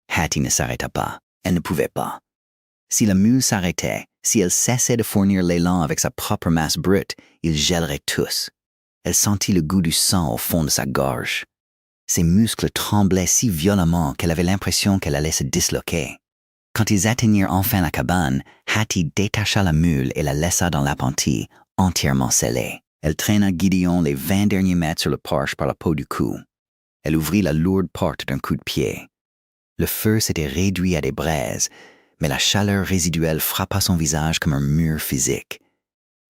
Hattie ne s'arrêta pas. Elle ne pouvait pas. Si la mule s'arrêtait, si elle cessait de fournir l'élan avec sa propre masse brute, ils gèleraient tous. Elle sentit le goût du sang au fond de sa gorge. Ses muscles tremblaient si violemment qu'elle avait l'impression qu'elle allait se disloquer. Quand ils atteignirent enfin la cabane, Hattie détacha la mule et la laissa dans l'appentis, entièrement scellée. Elle traîna Gideon les 20 derniers mètres sur le porche par la peau du cou. Elle ouvrit la lourde porte d'un coup de pied. Le feu s'était réduit à des braises, mais la chaleur résiduelle frappa son visage comme un mur physique.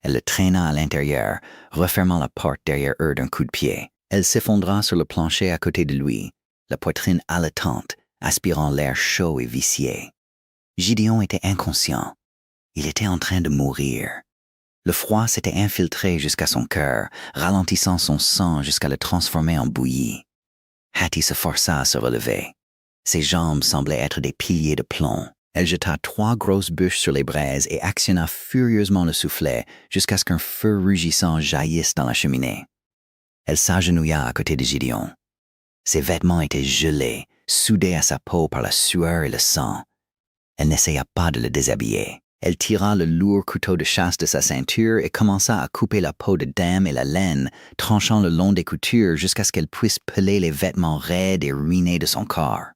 Elle le traîna à l'intérieur, refermant la porte derrière eux d'un coup de pied. Elle s'effondra sur le plancher à côté de lui, la poitrine haletante, aspirant l'air chaud et vicié. Gideon était inconscient. Il était en train de mourir. Le froid s'était infiltré jusqu'à son cœur, ralentissant son sang jusqu'à le transformer en bouillie. Hattie se força à se relever. Ses jambes semblaient être des piliers de plomb. Elle jeta 3 grosses bûches sur les braises et actionna furieusement le soufflet jusqu'à ce qu'un feu rugissant jaillisse dans la cheminée. Elle s'agenouilla à côté de Gideon. Ses vêtements étaient gelés, soudés à sa peau par la sueur et le sang. Elle n'essaya pas de le déshabiller. Elle tira le lourd couteau de chasse de sa ceinture et commença à couper la peau de dame et la laine, tranchant le long des coutures jusqu'à ce qu'elle puisse peler les vêtements raides et ruinés de son corps.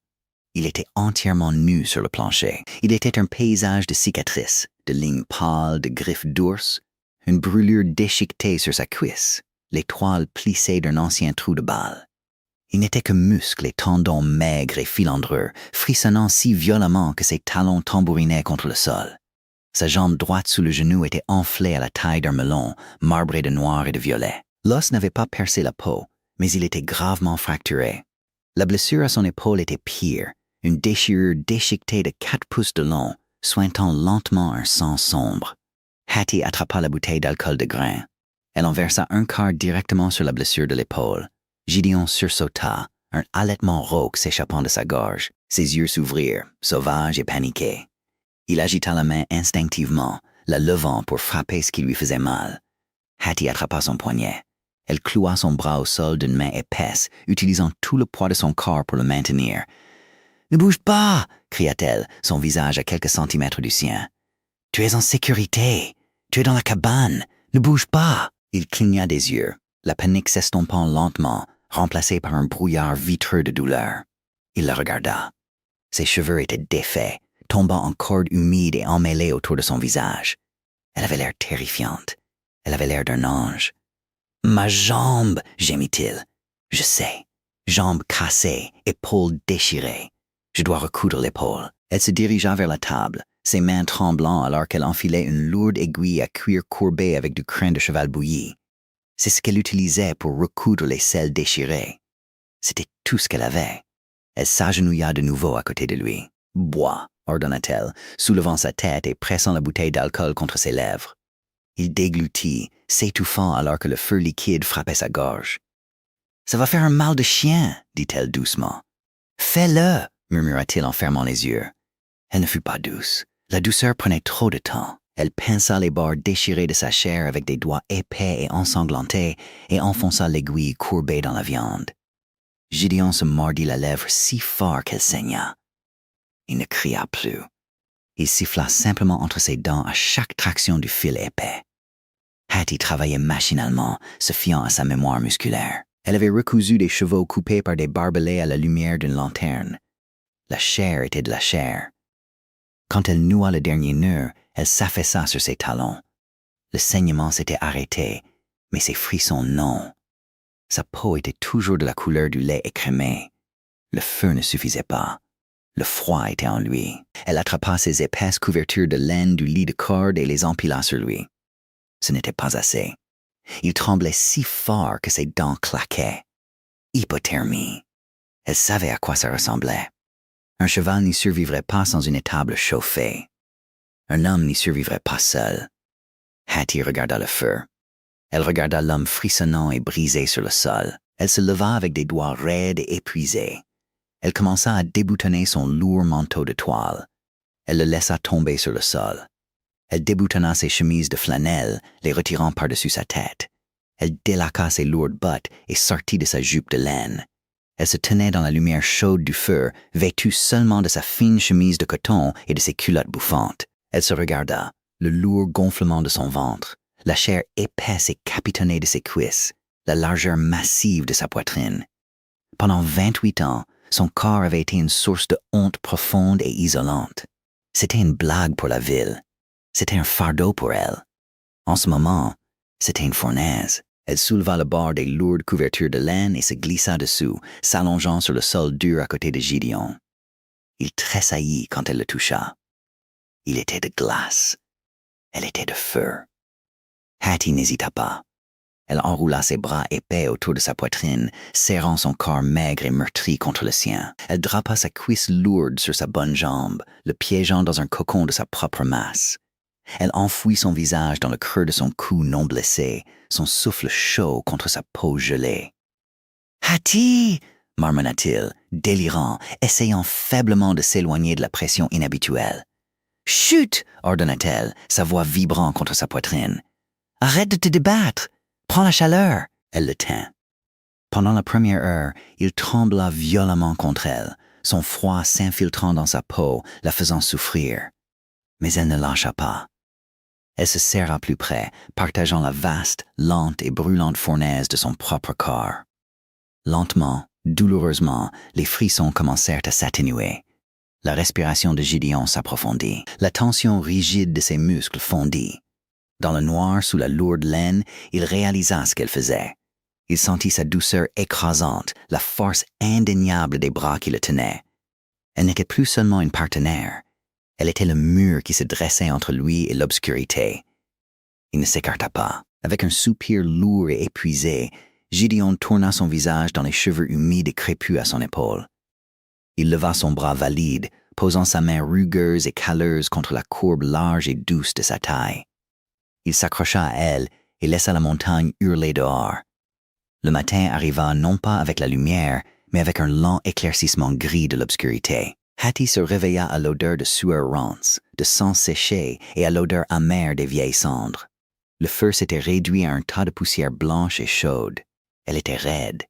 Il était entièrement nu sur le plancher. Il était un paysage de cicatrices, de lignes pâles, de griffes d'ours, une brûlure déchiquetée sur sa cuisse, l'étoile plissée d'un ancien trou de balle. Il n'était que muscles et tendons maigres et filandreux, frissonnant si violemment que ses talons tambourinaient contre le sol. Sa jambe droite sous le genou était enflée à la taille d'un melon, marbré de noir et de violet. L'os n'avait pas percé la peau, mais il était gravement fracturé. La blessure à son épaule était pire, une déchirure déchiquetée de 4 pouces de long, suintant lentement un sang sombre. Hattie attrapa la bouteille d'alcool de grain. Elle en versa 1/4 directement sur la blessure de l'épaule. Gideon sursauta, un halètement rauque s'échappant de sa gorge. Ses yeux s'ouvrirent, sauvages et paniqués. Il agita la main instinctivement, la levant pour frapper ce qui lui faisait mal. Hattie attrapa son poignet. Elle cloua son bras au sol d'une main épaisse, utilisant tout le poids de son corps pour le maintenir. « Ne bouge pas !» cria-t-elle, son visage à quelques centimètres du sien. « Tu es en sécurité. Tu es dans la cabane. Ne bouge pas !» Il cligna des yeux, la panique s'estompant lentement, remplacée par un brouillard vitreux de douleur. Il la regarda. Ses cheveux étaient défaits, tombant en cordes humides et emmêlées autour de son visage. Elle avait l'air terrifiante. Elle avait l'air d'un ange. « Ma jambe !» gémit-il. « Je sais. Jambe cassée, épaule déchirée. Je dois recoudre l'épaule. » Elle se dirigea vers la table, ses mains tremblant alors qu'elle enfilait une lourde aiguille à cuir courbé avec du crin de cheval bouilli. C'est ce qu'elle utilisait pour recoudre les selles déchirées. C'était tout ce qu'elle avait. Elle s'agenouilla de nouveau à côté de lui. « Bois !» ordonna-t-elle, soulevant sa tête et pressant la bouteille d'alcool contre ses lèvres. Il déglutit, s'étouffant alors que le feu liquide frappait sa gorge. « Ça va faire un mal de chien, » dit-elle doucement. « Fais-le » murmura-t-il en fermant les yeux. Elle ne fut pas douce. La douceur prenait trop de temps. Elle pinça les bords déchirés de sa chair avec des doigts épais et ensanglantés et enfonça l'aiguille courbée dans la viande. Gideon se mordit la lèvre si fort qu'elle saigna. Il ne cria plus. Il siffla simplement entre ses dents à chaque traction du fil épais. Hattie travaillait machinalement, se fiant à sa mémoire musculaire. Elle avait recousu des chevaux coupés par des barbelés à la lumière d'une lanterne. La chair était de la chair. Quand elle noua le dernier nœud, elle s'affaissa sur ses talons. Le saignement s'était arrêté, mais ses frissons non. Sa peau était toujours de la couleur du lait écrémé. Le feu ne suffisait pas. Le froid était en lui. Elle attrapa ses épaisses couvertures de laine du lit de corde et les empila sur lui. Ce n'était pas assez. Il tremblait si fort que ses dents claquaient. Hypothermie. Elle savait à quoi ça ressemblait. Un cheval n'y survivrait pas sans une étable chauffée. Un homme n'y survivrait pas seul. Hattie regarda le feu. Elle regarda l'homme frissonnant et brisé sur le sol. Elle se leva avec des doigts raides et épuisés. Elle commença à déboutonner son lourd manteau de toile. Elle le laissa tomber sur le sol. Elle déboutonna ses chemises de flanelle, les retirant par-dessus sa tête. Elle délaqua ses lourdes bottes et sortit de sa jupe de laine. Elle se tenait dans la lumière chaude du feu, vêtue seulement de sa fine chemise de coton et de ses culottes bouffantes. Elle se regarda, le lourd gonflement de son ventre, la chair épaisse et capitonnée de ses cuisses, la largeur massive de sa poitrine. Pendant 28 ans, son corps avait été une source de honte profonde et isolante. C'était une blague pour la ville. C'était un fardeau pour elle. En ce moment, c'était une fournaise. Elle souleva le bord des lourdes couvertures de laine et se glissa dessous, s'allongeant sur le sol dur à côté de Gideon. Il tressaillit quand elle le toucha. Il était de glace. Elle était de feu. Hattie n'hésita pas. Elle enroula ses bras épais autour de sa poitrine, serrant son corps maigre et meurtri contre le sien. Elle drapa sa cuisse lourde sur sa bonne jambe, le piégeant dans un cocon de sa propre masse. Elle enfouit son visage dans le creux de son cou non blessé, son souffle chaud contre sa peau gelée. « Hattie !» marmonna-t-il, délirant, essayant faiblement de s'éloigner de la pression inhabituelle. « Chut !» ordonna-t-elle, sa voix vibrant contre sa poitrine. « Arrête de te débattre! Prends la chaleur !» Elle le tint. Pendant la première heure, il trembla violemment contre elle, son froid s'infiltrant dans sa peau, la faisant souffrir. Mais elle ne lâcha pas. Elle se serra plus près, partageant la vaste, lente et brûlante fournaise de son propre corps. Lentement, douloureusement, les frissons commencèrent à s'atténuer. La respiration de Gideon s'approfondit. La tension rigide de ses muscles fondit. Dans le noir sous la lourde laine, il réalisa ce qu'elle faisait. Il sentit sa douceur écrasante, la force indéniable des bras qui le tenaient. Elle n'était plus seulement une partenaire. Elle était le mur qui se dressait entre lui et l'obscurité. Il ne s'écarta pas. Avec un soupir lourd et épuisé, Gideon tourna son visage dans les cheveux humides et crépus à son épaule. Il leva son bras valide, posant sa main rugueuse et calleuse contre la courbe large et douce de sa taille. Il s'accrocha à elle et laissa la montagne hurler dehors. Le matin arriva non pas avec la lumière, mais avec un lent éclaircissement gris de l'obscurité. Hattie se réveilla à l'odeur de sueur rance, de sang séché et à l'odeur amère des vieilles cendres. Le feu s'était réduit à un tas de poussière blanche et chaude. Elle était raide.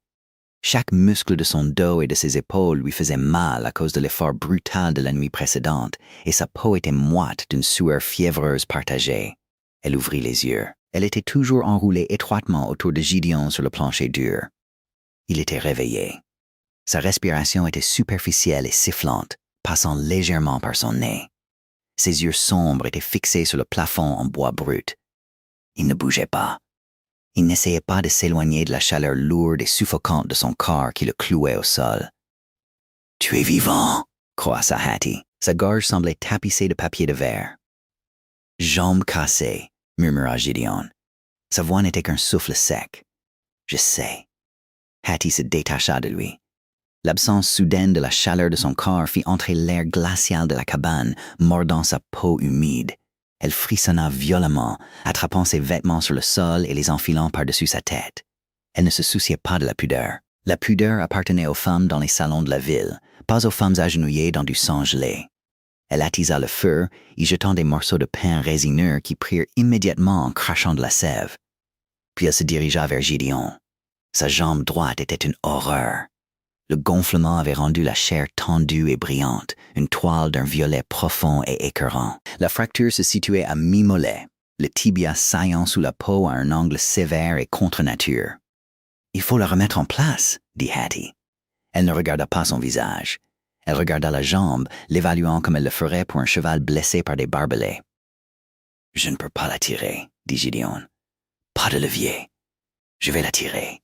Chaque muscle de son dos et de ses épaules lui faisait mal à cause de l'effort brutal de la nuit précédente, et sa peau était moite d'une sueur fiévreuse partagée. Elle ouvrit les yeux. Elle était toujours enroulée étroitement autour de Gideon sur le plancher dur. Il était réveillé. Sa respiration était superficielle et sifflante, passant légèrement par son nez. Ses yeux sombres étaient fixés sur le plafond en bois brut. Il ne bougeait pas. Il n'essayait pas de s'éloigner de la chaleur lourde et suffocante de son corps qui le clouait au sol. « Tu es vivant !» croassa Hattie. Sa gorge semblait tapissée de papier de verre. « Jambes cassées !» murmura Gideon. Sa voix n'était qu'un souffle sec. « Je sais. » Hattie se détacha de lui. L'absence soudaine de la chaleur de son corps fit entrer l'air glacial de la cabane, mordant sa peau humide. Elle frissonna violemment, attrapant ses vêtements sur le sol et les enfilant par-dessus sa tête. Elle ne se souciait pas de la pudeur. La pudeur appartenait aux femmes dans les salons de la ville, pas aux femmes agenouillées dans du sang gelé. Elle attisa le feu, y jetant des morceaux de pain résineux qui prirent immédiatement en crachant de la sève. Puis elle se dirigea vers Gideon. Sa jambe droite était une horreur. Le gonflement avait rendu la chair tendue et brillante, une toile d'un violet profond et écœurant. La fracture se situait à mi-mollet. le tibia saillant sous la peau à un angle sévère et contre nature. « Il faut la remettre en place, dit Hattie. Elle ne regarda pas son visage. Elle regarda la jambe, l'évaluant comme elle le ferait pour un cheval blessé par des barbelés. « Je ne peux pas la tirer, dit Gideon. Pas de levier. Je vais la tirer. »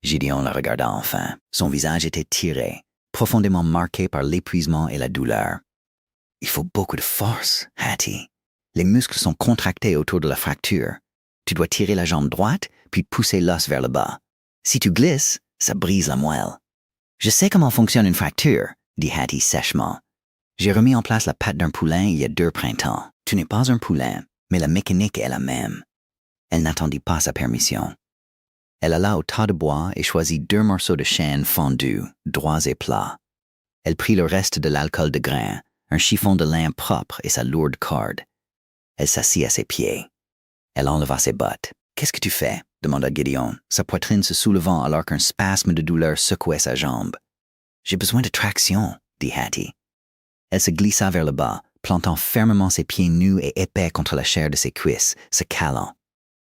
Gideon la regarda enfin. Son visage était tiré, profondément marqué par l'épuisement et la douleur. « Il faut beaucoup de force, Hattie. Les muscles sont contractés autour de la fracture. Tu dois tirer la jambe droite, puis pousser l'os vers le bas. Si tu glisses, ça brise la moelle. »« Je sais comment fonctionne une fracture, » dit Hattie sèchement. « J'ai remis en place la patte d'un poulain il y a 2 printemps. Tu n'es pas un poulain, mais la mécanique est la même. » Elle n'attendit pas sa permission. Elle alla au tas de bois et choisit 2 morceaux de chêne fendus, droits et plats. Elle prit le reste de l'alcool de grain, un chiffon de lin propre et sa lourde corde. Elle s'assit à ses pieds. Elle enleva ses bottes. « Qu'est-ce que tu fais ?» demanda Gideon, sa poitrine se soulevant alors qu'un spasme de douleur secouait sa jambe. « J'ai besoin de traction, » dit Hattie. Elle se glissa vers le bas, plantant fermement ses pieds nus et épais contre la chair de ses cuisses, se calant.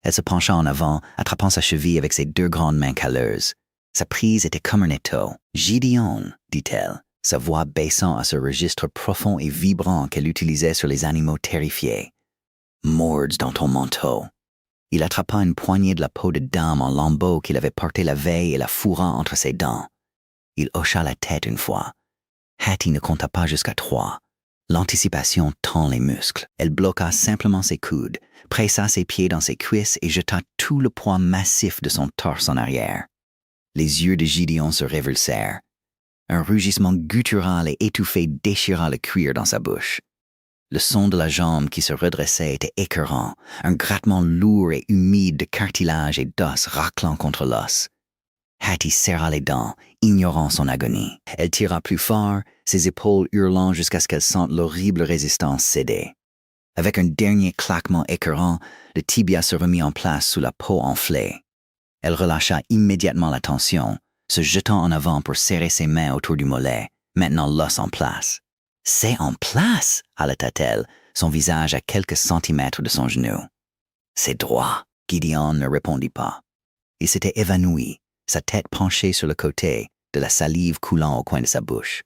Elle se pencha en avant, attrapant sa cheville avec ses 2 grandes mains calleuses. Sa prise était comme un étau. « Gideon, » dit-elle, sa voix baissant à ce registre profond et vibrant qu'elle utilisait sur les animaux terrifiés. « Mords dans ton manteau. » Il attrapa une poignée de la peau de dame en lambeaux qu'il avait portée la veille et la fourra entre ses dents. Il hocha la tête une fois. Hattie ne compta pas jusqu'à 3. L'anticipation tend les muscles. Elle bloqua simplement ses coudes, pressa ses pieds dans ses cuisses et jeta tout le poids massif de son torse en arrière. Les yeux de Gideon se révulsèrent. Un rugissement guttural et étouffé déchira le cuir dans sa bouche. Le son de la jambe qui se redressait était écœurant, un grattement lourd et humide de cartilage et d'os raclant contre l'os. Hattie serra les dents, ignorant son agonie. Elle tira plus fort, ses épaules hurlant jusqu'à ce qu'elle sente l'horrible résistance céder. Avec un dernier claquement écœurant, le tibia se remit en place sous la peau enflée. Elle relâcha immédiatement la tension, se jetant en avant pour serrer ses mains autour du mollet, maintenant l'os en place. « C'est en place !» haleta-t-elle, son visage à quelques centimètres de son genou. « C'est droit !» Gideon ne répondit pas. Il s'était évanoui, sa tête penchée sur le côté, de la salive coulant au coin de sa bouche.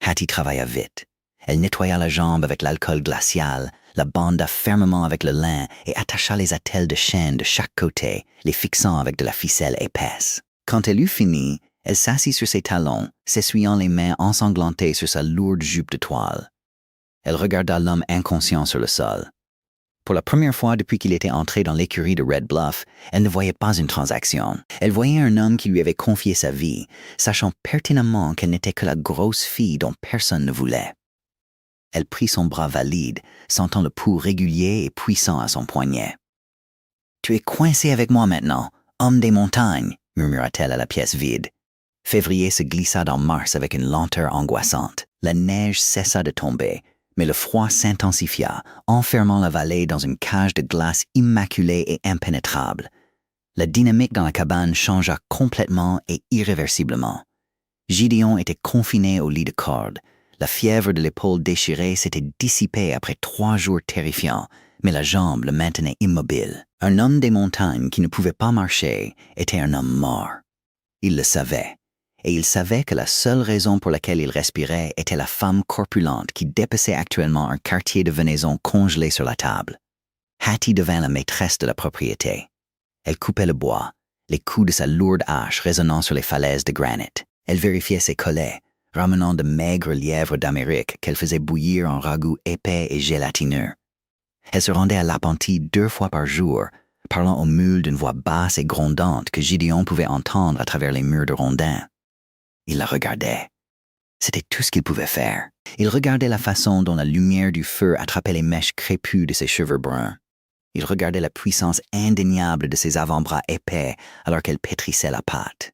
Hattie travailla vite. Elle nettoya la jambe avec l'alcool glacial, la banda fermement avec le lin et attacha les attelles de chêne de chaque côté, les fixant avec de la ficelle épaisse. Quand elle eut fini, elle s'assit sur ses talons, s'essuyant les mains ensanglantées sur sa lourde jupe de toile. Elle regarda l'homme inconscient sur le sol. Pour la première fois depuis qu'il était entré dans l'écurie de Red Bluff, elle ne voyait pas une transaction. Elle voyait un homme qui lui avait confié sa vie, sachant pertinemment qu'elle n'était que la grosse fille dont personne ne voulait. Elle prit son bras valide, sentant le pouls régulier et puissant à son poignet. « Tu es coincé avec moi maintenant, homme des montagnes », murmura-t-elle à la pièce vide. Février se glissa dans mars avec une lenteur angoissante. La neige cessa de tomber, mais le froid s'intensifia, enfermant la vallée dans une cage de glace immaculée et impénétrable. La dynamique dans la cabane changea complètement et irréversiblement. Gideon était confiné au lit de corde. La fièvre de l'épaule déchirée s'était dissipée après 3 jours terrifiants, mais la jambe le maintenait immobile. Un homme des montagnes qui ne pouvait pas marcher était un homme mort. Il le savait. Et il savait que la seule raison pour laquelle il respirait était la femme corpulente qui dépassait actuellement un quartier de venaison congelé sur la table. Hattie devint la maîtresse de la propriété. Elle coupait le bois, les coups de sa lourde hache résonnant sur les falaises de granit. Elle vérifiait ses collets, ramenant de maigres lièvres d'Amérique qu'elle faisait bouillir en ragoût épais et gélatineux. Elle se rendait à l'appentis 2 fois par jour, parlant aux mules d'une voix basse et grondante que Gideon pouvait entendre à travers les murs de rondins. Il la regardait. C'était tout ce qu'il pouvait faire. Il regardait la façon dont la lumière du feu attrapait les mèches crépues de ses cheveux bruns. Il regardait la puissance indéniable de ses avant-bras épais alors qu'elle pétrissait la pâte.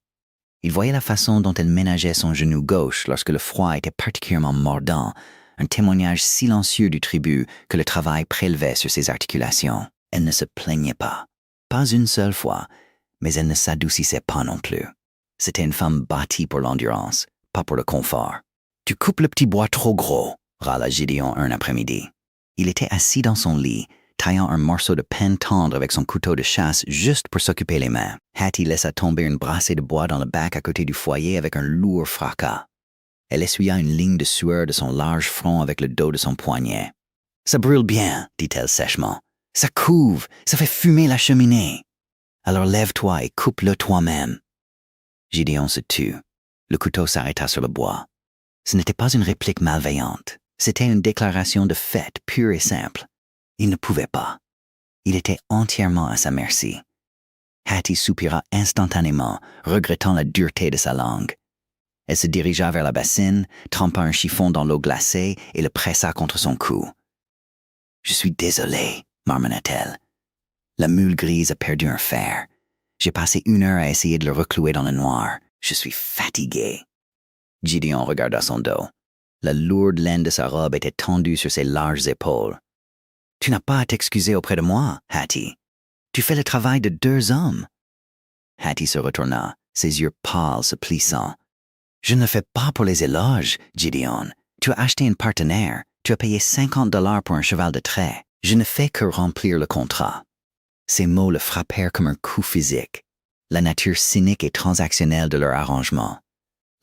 Il voyait la façon dont elle ménageait son genou gauche lorsque le froid était particulièrement mordant, un témoignage silencieux du tribut que le travail prélevait sur ses articulations. Elle ne se plaignait pas. Pas une seule fois, mais elle ne s'adoucissait pas non plus. C'était une femme bâtie pour l'endurance, pas pour le confort. « Tu coupes le petit bois trop gros », râla Gideon un après-midi. Il était assis dans son lit, taillant un morceau de pain tendre avec son couteau de chasse juste pour s'occuper les mains. Hattie laissa tomber une brassée de bois dans le bac à côté du foyer avec un lourd fracas. Elle essuya une ligne de sueur de son large front avec le dos de son poignet. « Ça brûle bien, dit-elle sèchement. Ça couve, ça fait fumer la cheminée. Alors lève-toi et coupe-le toi-même. » Gideon se tut. Le couteau s'arrêta sur le bois. Ce n'était pas une réplique malveillante. C'était une déclaration de fait pure et simple. Il ne pouvait pas. Il était entièrement à sa merci. Hattie soupira instantanément, regrettant la dureté de sa langue. Elle se dirigea vers la bassine, trempa un chiffon dans l'eau glacée et le pressa contre son cou. « Je suis désolée, marmonna-t-elle. La mule grise a perdu un fer. J'ai passé 1 heure à essayer de le reclouer dans le noir. Je suis fatiguée. » Gideon regarda son dos. La lourde laine de sa robe était tendue sur ses larges épaules. « Tu n'as pas à t'excuser auprès de moi, Hattie. Tu fais le travail de 2 hommes. » Hattie se retourna, ses yeux pâles se plissant. « Je ne le fais pas pour les éloges, Gideon. Tu as acheté un partenaire. Tu as payé $50 pour un cheval de trait. Je ne fais que remplir le contrat. » Ces mots le frappèrent comme un coup physique. La nature cynique et transactionnelle de leur arrangement.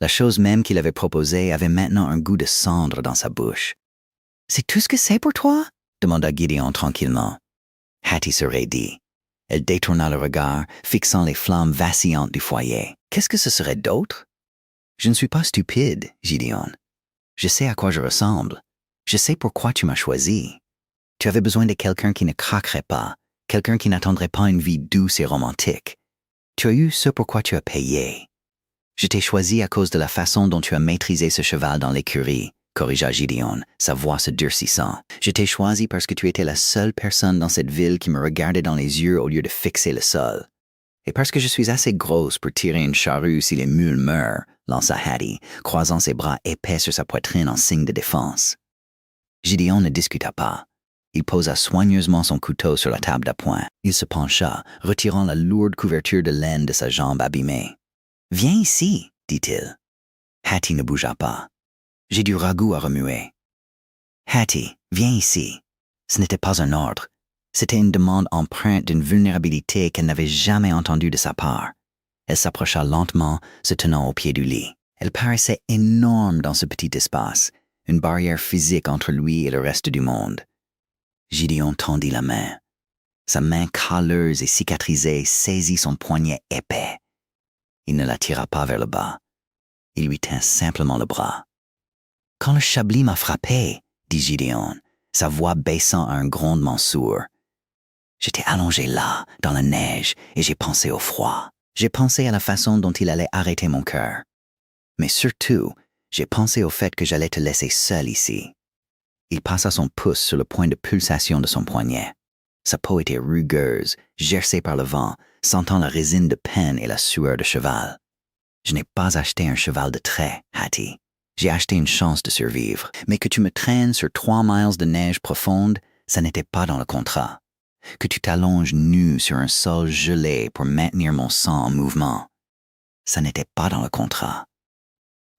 La chose même qu'il avait proposée avait maintenant un goût de cendre dans sa bouche. « C'est tout ce que c'est pour toi? » demanda Gideon tranquillement. Hattie se raidit. Elle détourna le regard, fixant les flammes vacillantes du foyer. « Qu'est-ce que ce serait d'autre? » « Je ne suis pas stupide, Gideon. Je sais à quoi je ressemble. Je sais pourquoi tu m'as choisi. Tu avais besoin de quelqu'un qui ne craquerait pas, quelqu'un qui n'attendrait pas une vie douce et romantique. Tu as eu ce pourquoi tu as payé. Je t'ai choisi à cause de la façon dont tu as maîtrisé ce cheval dans l'écurie, corrigea Gideon, sa voix se durcissant. Je t'ai choisi parce que tu étais la seule personne dans cette ville qui me regardait dans les yeux au lieu de fixer le sol. Et parce que je suis assez grosse pour tirer une charrue si les mules meurent, lança Hattie, croisant ses bras épais sur sa poitrine en signe de défense. Gideon ne discuta pas. Il posa soigneusement son couteau sur la table d'appoint. Il se pencha, retirant la lourde couverture de laine de sa jambe abîmée. « Viens ici, dit-il. » Hattie ne bougea pas. « J'ai du ragoût à remuer. »« Hattie, viens ici. » Ce n'était pas un ordre. C'était une demande empreinte d'une vulnérabilité qu'elle n'avait jamais entendue de sa part. Elle s'approcha lentement, se tenant au pied du lit. Elle paraissait énorme dans ce petit espace, une barrière physique entre lui et le reste du monde. Gideon tendit la main. Sa main calleuse et cicatrisée saisit son poignet épais. Il ne la tira pas vers le bas. Il lui tint simplement le bras. « Quand le chablis m'a frappé, » dit Gideon, sa voix baissant à un grondement sourd. « J'étais allongé là, dans la neige, et j'ai pensé au froid. J'ai pensé à la façon dont il allait arrêter mon cœur. Mais surtout, j'ai pensé au fait que j'allais te laisser seul ici. » Il passa son pouce sur le point de pulsation de son poignet. Sa peau était rugueuse, gercée par le vent, sentant la résine de pin et la sueur de cheval. « Je n'ai pas acheté un cheval de trait, Hattie. J'ai acheté une chance de survivre. Mais que tu me traînes sur 3 miles de neige profonde, ça n'était pas dans le contrat. Que tu t'allonges nu sur un sol gelé pour maintenir mon sang en mouvement, ça n'était pas dans le contrat. »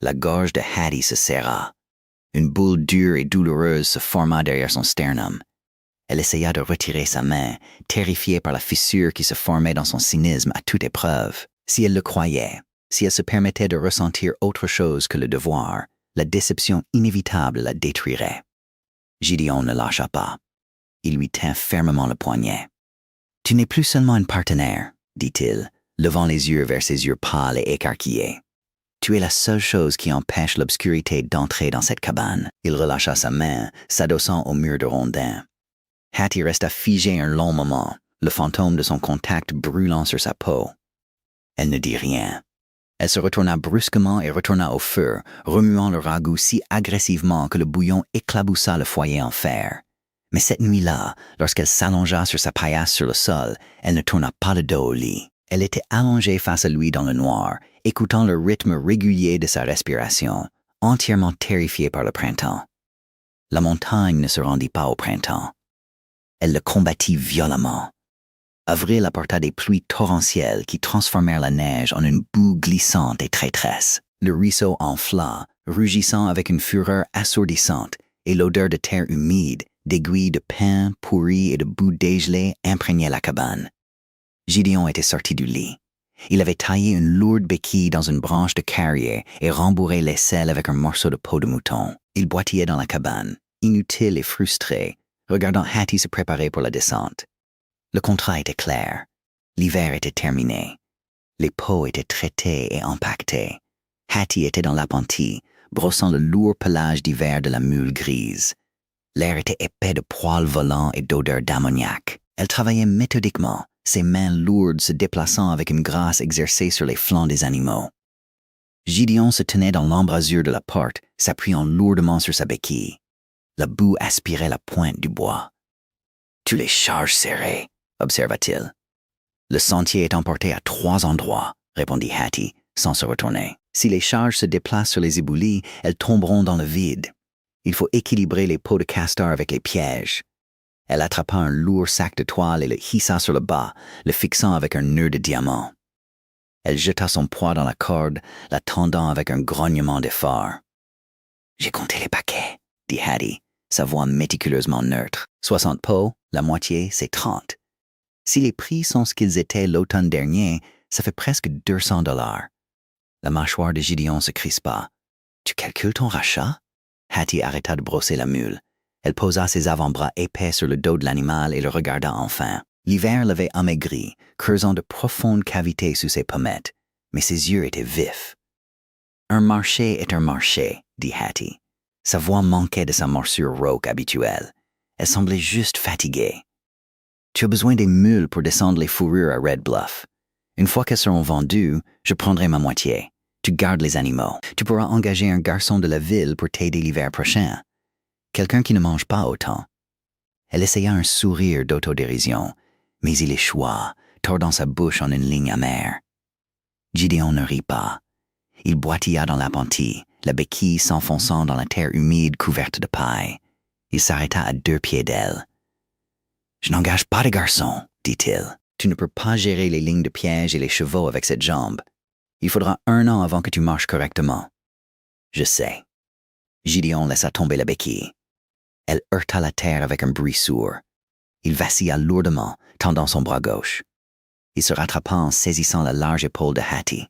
La gorge de Hattie se serra. Une boule dure et douloureuse se forma derrière son sternum. Elle essaya de retirer sa main, terrifiée par la fissure qui se formait dans son cynisme à toute épreuve. Si elle le croyait, si elle se permettait de ressentir autre chose que le devoir, la déception inévitable la détruirait. Gideon ne lâcha pas. Il lui tint fermement le poignet. « Tu n'es plus seulement une partenaire, » dit-il, levant les yeux vers ses yeux pâles et écarquillés. « Tu es la seule chose qui empêche l'obscurité d'entrer dans cette cabane. » Il relâcha sa main, s'adossant au mur de rondins. Hattie resta figée un long moment, le fantôme de son contact brûlant sur sa peau. Elle ne dit rien. Elle se retourna brusquement et retourna au feu, remuant le ragoût si agressivement que le bouillon éclaboussa le foyer en fer. Mais cette nuit-là, lorsqu'elle s'allongea sur sa paillasse sur le sol, elle ne tourna pas le dos au lit. Elle était allongée face à lui dans le noir, écoutant le rythme régulier de sa respiration, entièrement terrifiée par le printemps. La montagne ne se rendit pas au printemps. Elle le combattit violemment. Avril apporta des pluies torrentielles qui transformèrent la neige en une boue glissante et traîtresse. Le ruisseau enfla, rugissant avec une fureur assourdissante, et l'odeur de terre humide, D'aiguilles de pain pourries et de bouts dégelés imprégnaient la cabane. Gideon était sorti du lit. Il avait taillé une lourde béquille dans une branche de carrier et rembourré l'aisselle avec un morceau de peau de mouton. Il boitillait dans la cabane, inutile et frustré, regardant Hattie se préparer pour la descente. Le contrat était clair. L'hiver était terminé. Les peaux étaient traitées et empaquetées. Hattie était dans l'appentis, brossant le lourd pelage d'hiver de la mule grise. L'air était épais de poils volants et d'odeurs d'ammoniac. Elle travaillait méthodiquement, ses mains lourdes se déplaçant avec une grâce exercée sur les flancs des animaux. Gideon se tenait dans l'embrasure de la porte, s'appuyant lourdement sur sa béquille. La boue aspirait la pointe du bois. « Tu les charges serrées, » observa-t-il. « Le sentier est emporté à 3 endroits, » répondit Hattie, sans se retourner. « Si les charges se déplacent sur les éboulis, elles tomberont dans le vide. Il faut équilibrer les peaux de castor avec les pièges. » Elle attrapa un lourd sac de toile et le hissa sur le bas, le fixant avec un nœud de diamant. Elle jeta son poids dans la corde, la tendant avec un grognement d'effort. « J'ai compté les paquets, » dit Hattie, sa voix méticuleusement neutre. 60 pots, la moitié, c'est 30. Si les prix sont ce qu'ils étaient l'automne dernier, ça fait presque 200 $. La mâchoire de Gideon se crispa. « Tu calcules ton rachat? » Hattie arrêta de brosser la mule. Elle posa ses avant-bras épais sur le dos de l'animal et le regarda enfin. L'hiver l'avait amaigri, creusant de profondes cavités sous ses pommettes, mais ses yeux étaient vifs. « Un marché est un marché, » dit Hattie. Sa voix manquait de sa morsure rauque habituelle. Elle semblait juste fatiguée. « Tu as besoin des mules pour descendre les fourrures à Red Bluff. Une fois qu'elles seront vendues, je prendrai ma moitié. Tu gardes les animaux. Tu pourras engager un garçon de la ville pour t'aider l'hiver prochain. Quelqu'un qui ne mange pas autant. » Elle essaya un sourire d'autodérision, mais il échoua, tordant sa bouche en une ligne amère. Gideon ne rit pas. Il boitilla dans l'appentis, la béquille s'enfonçant dans la terre humide couverte de paille. Il s'arrêta à 2 pieds d'elle. « Je n'engage pas de garçon, » dit-il. « Tu ne peux pas gérer les lignes de piège et les chevaux avec cette jambe. Il faudra 1 an avant que tu marches correctement. » « Je sais. » Gideon laissa tomber la béquille. Elle heurta la terre avec un bruit sourd. Il vacilla lourdement, tendant son bras gauche. Il se rattrapa en saisissant la large épaule de Hattie.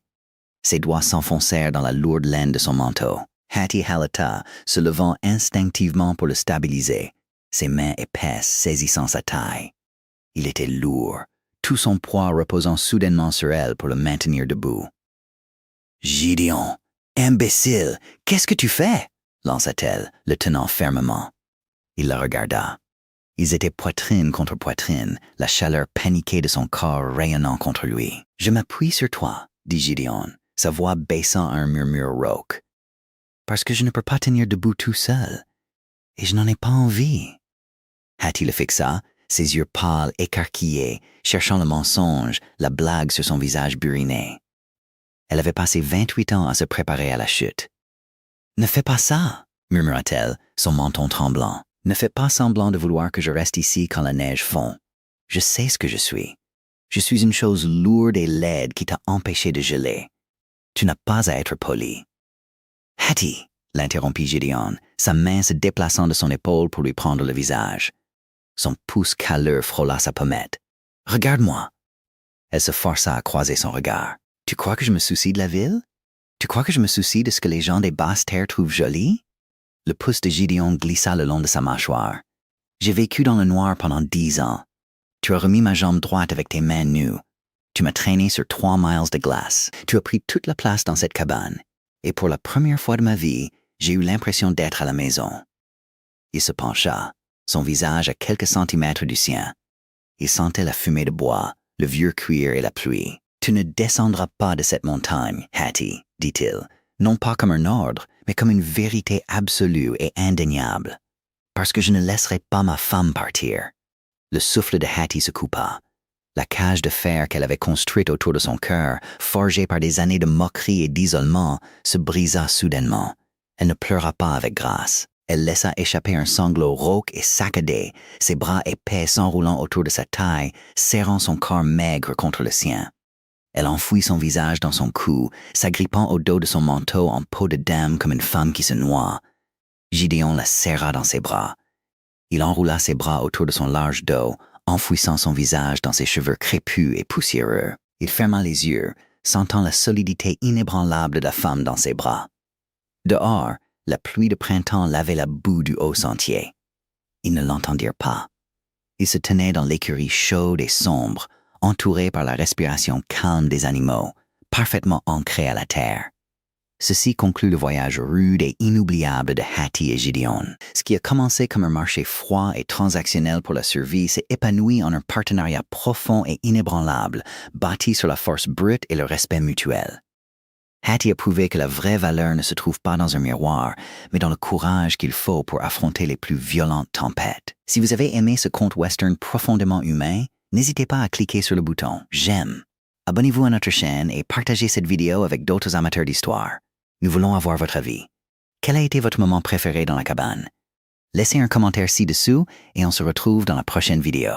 Ses doigts s'enfoncèrent dans la lourde laine de son manteau. Hattie haleta, se levant instinctivement pour le stabiliser, ses mains épaisses saisissant sa taille. Il était lourd, tout son poids reposant soudainement sur elle pour le maintenir debout. « Gideon, imbécile, qu'est-ce que tu fais ?» lança-t-elle, le tenant fermement. Il la regarda. Ils étaient poitrine contre poitrine, la chaleur paniquée de son corps rayonnant contre lui. « Je m'appuie sur toi, » dit Gideon, sa voix baissant à un murmure rauque. « Parce que je ne peux pas tenir debout tout seul. Et je n'en ai pas envie. » Hattie le fixa, ses yeux pâles écarquillés, cherchant le mensonge, la blague sur son visage buriné. Elle avait passé 28 ans à se préparer à la chute. « Ne fais pas ça, » murmura-t-elle, son menton tremblant. « Ne fais pas semblant de vouloir que je reste ici quand la neige fond. Je sais ce que je suis. Je suis une chose lourde et laide qui t'a empêché de geler. Tu n'as pas à être poli. »« Hattie !» l'interrompit Gideon, sa main se déplaçant de son épaule pour lui prendre le visage. Son pouce calleux frôla sa pommette. « Regarde-moi !» Elle se força à croiser son regard. « Tu crois que je me soucie de la ville? Tu crois que je me soucie de ce que les gens des basses terres trouvent joli? » Le pouce de Gideon glissa le long de sa mâchoire. « J'ai vécu dans le noir pendant 10 ans. Tu as remis ma jambe droite avec tes mains nues. Tu m'as traîné sur 3 miles de glace. Tu as pris toute la place dans cette cabane. Et pour la première fois de ma vie, j'ai eu l'impression d'être à la maison. » Il se pencha, son visage à quelques centimètres du sien. Il sentait la fumée de bois, le vieux cuir et la pluie. « Tu ne descendras pas de cette montagne, Hattie, » dit-il, non pas comme un ordre, mais comme une vérité absolue et indéniable. Parce que je ne laisserai pas ma femme partir. Le souffle de Hattie se coupa. La cage de fer qu'elle avait construite autour de son cœur, forgée par des années de moquerie et d'isolement, se brisa soudainement. Elle ne pleura pas avec grâce. Elle laissa échapper un sanglot rauque et saccadé, ses bras épais s'enroulant autour de sa taille, serrant son corps maigre contre le sien. Elle enfouit son visage dans son cou, s'agrippant au dos de son manteau en peau de dame comme une femme qui se noie. Gideon la serra dans ses bras. Il enroula ses bras autour de son large dos, enfouissant son visage dans ses cheveux crépus et poussiéreux. Il ferma les yeux, sentant la solidité inébranlable de la femme dans ses bras. Dehors, la pluie de printemps lavait la boue du haut sentier. Ils ne l'entendirent pas. Ils se tenaient dans l'écurie chaude et sombre, entourés par la respiration calme des animaux, parfaitement ancrés à la terre. Ceci conclut le voyage rude et inoubliable de Hattie et Gideon. Ce qui a commencé comme un marché froid et transactionnel pour la survie s'est épanoui en un partenariat profond et inébranlable, bâti sur la force brute et le respect mutuel. Hattie a prouvé que la vraie valeur ne se trouve pas dans un miroir, mais dans le courage qu'il faut pour affronter les plus violentes tempêtes. Si vous avez aimé ce conte western profondément humain, n'hésitez pas à cliquer sur le bouton « J'aime ». Abonnez-vous à notre chaîne et partagez cette vidéo avec d'autres amateurs d'histoire. Nous voulons avoir votre avis. Quel a été votre moment préféré dans la cabane? Laissez un commentaire ci-dessous et on se retrouve dans la prochaine vidéo.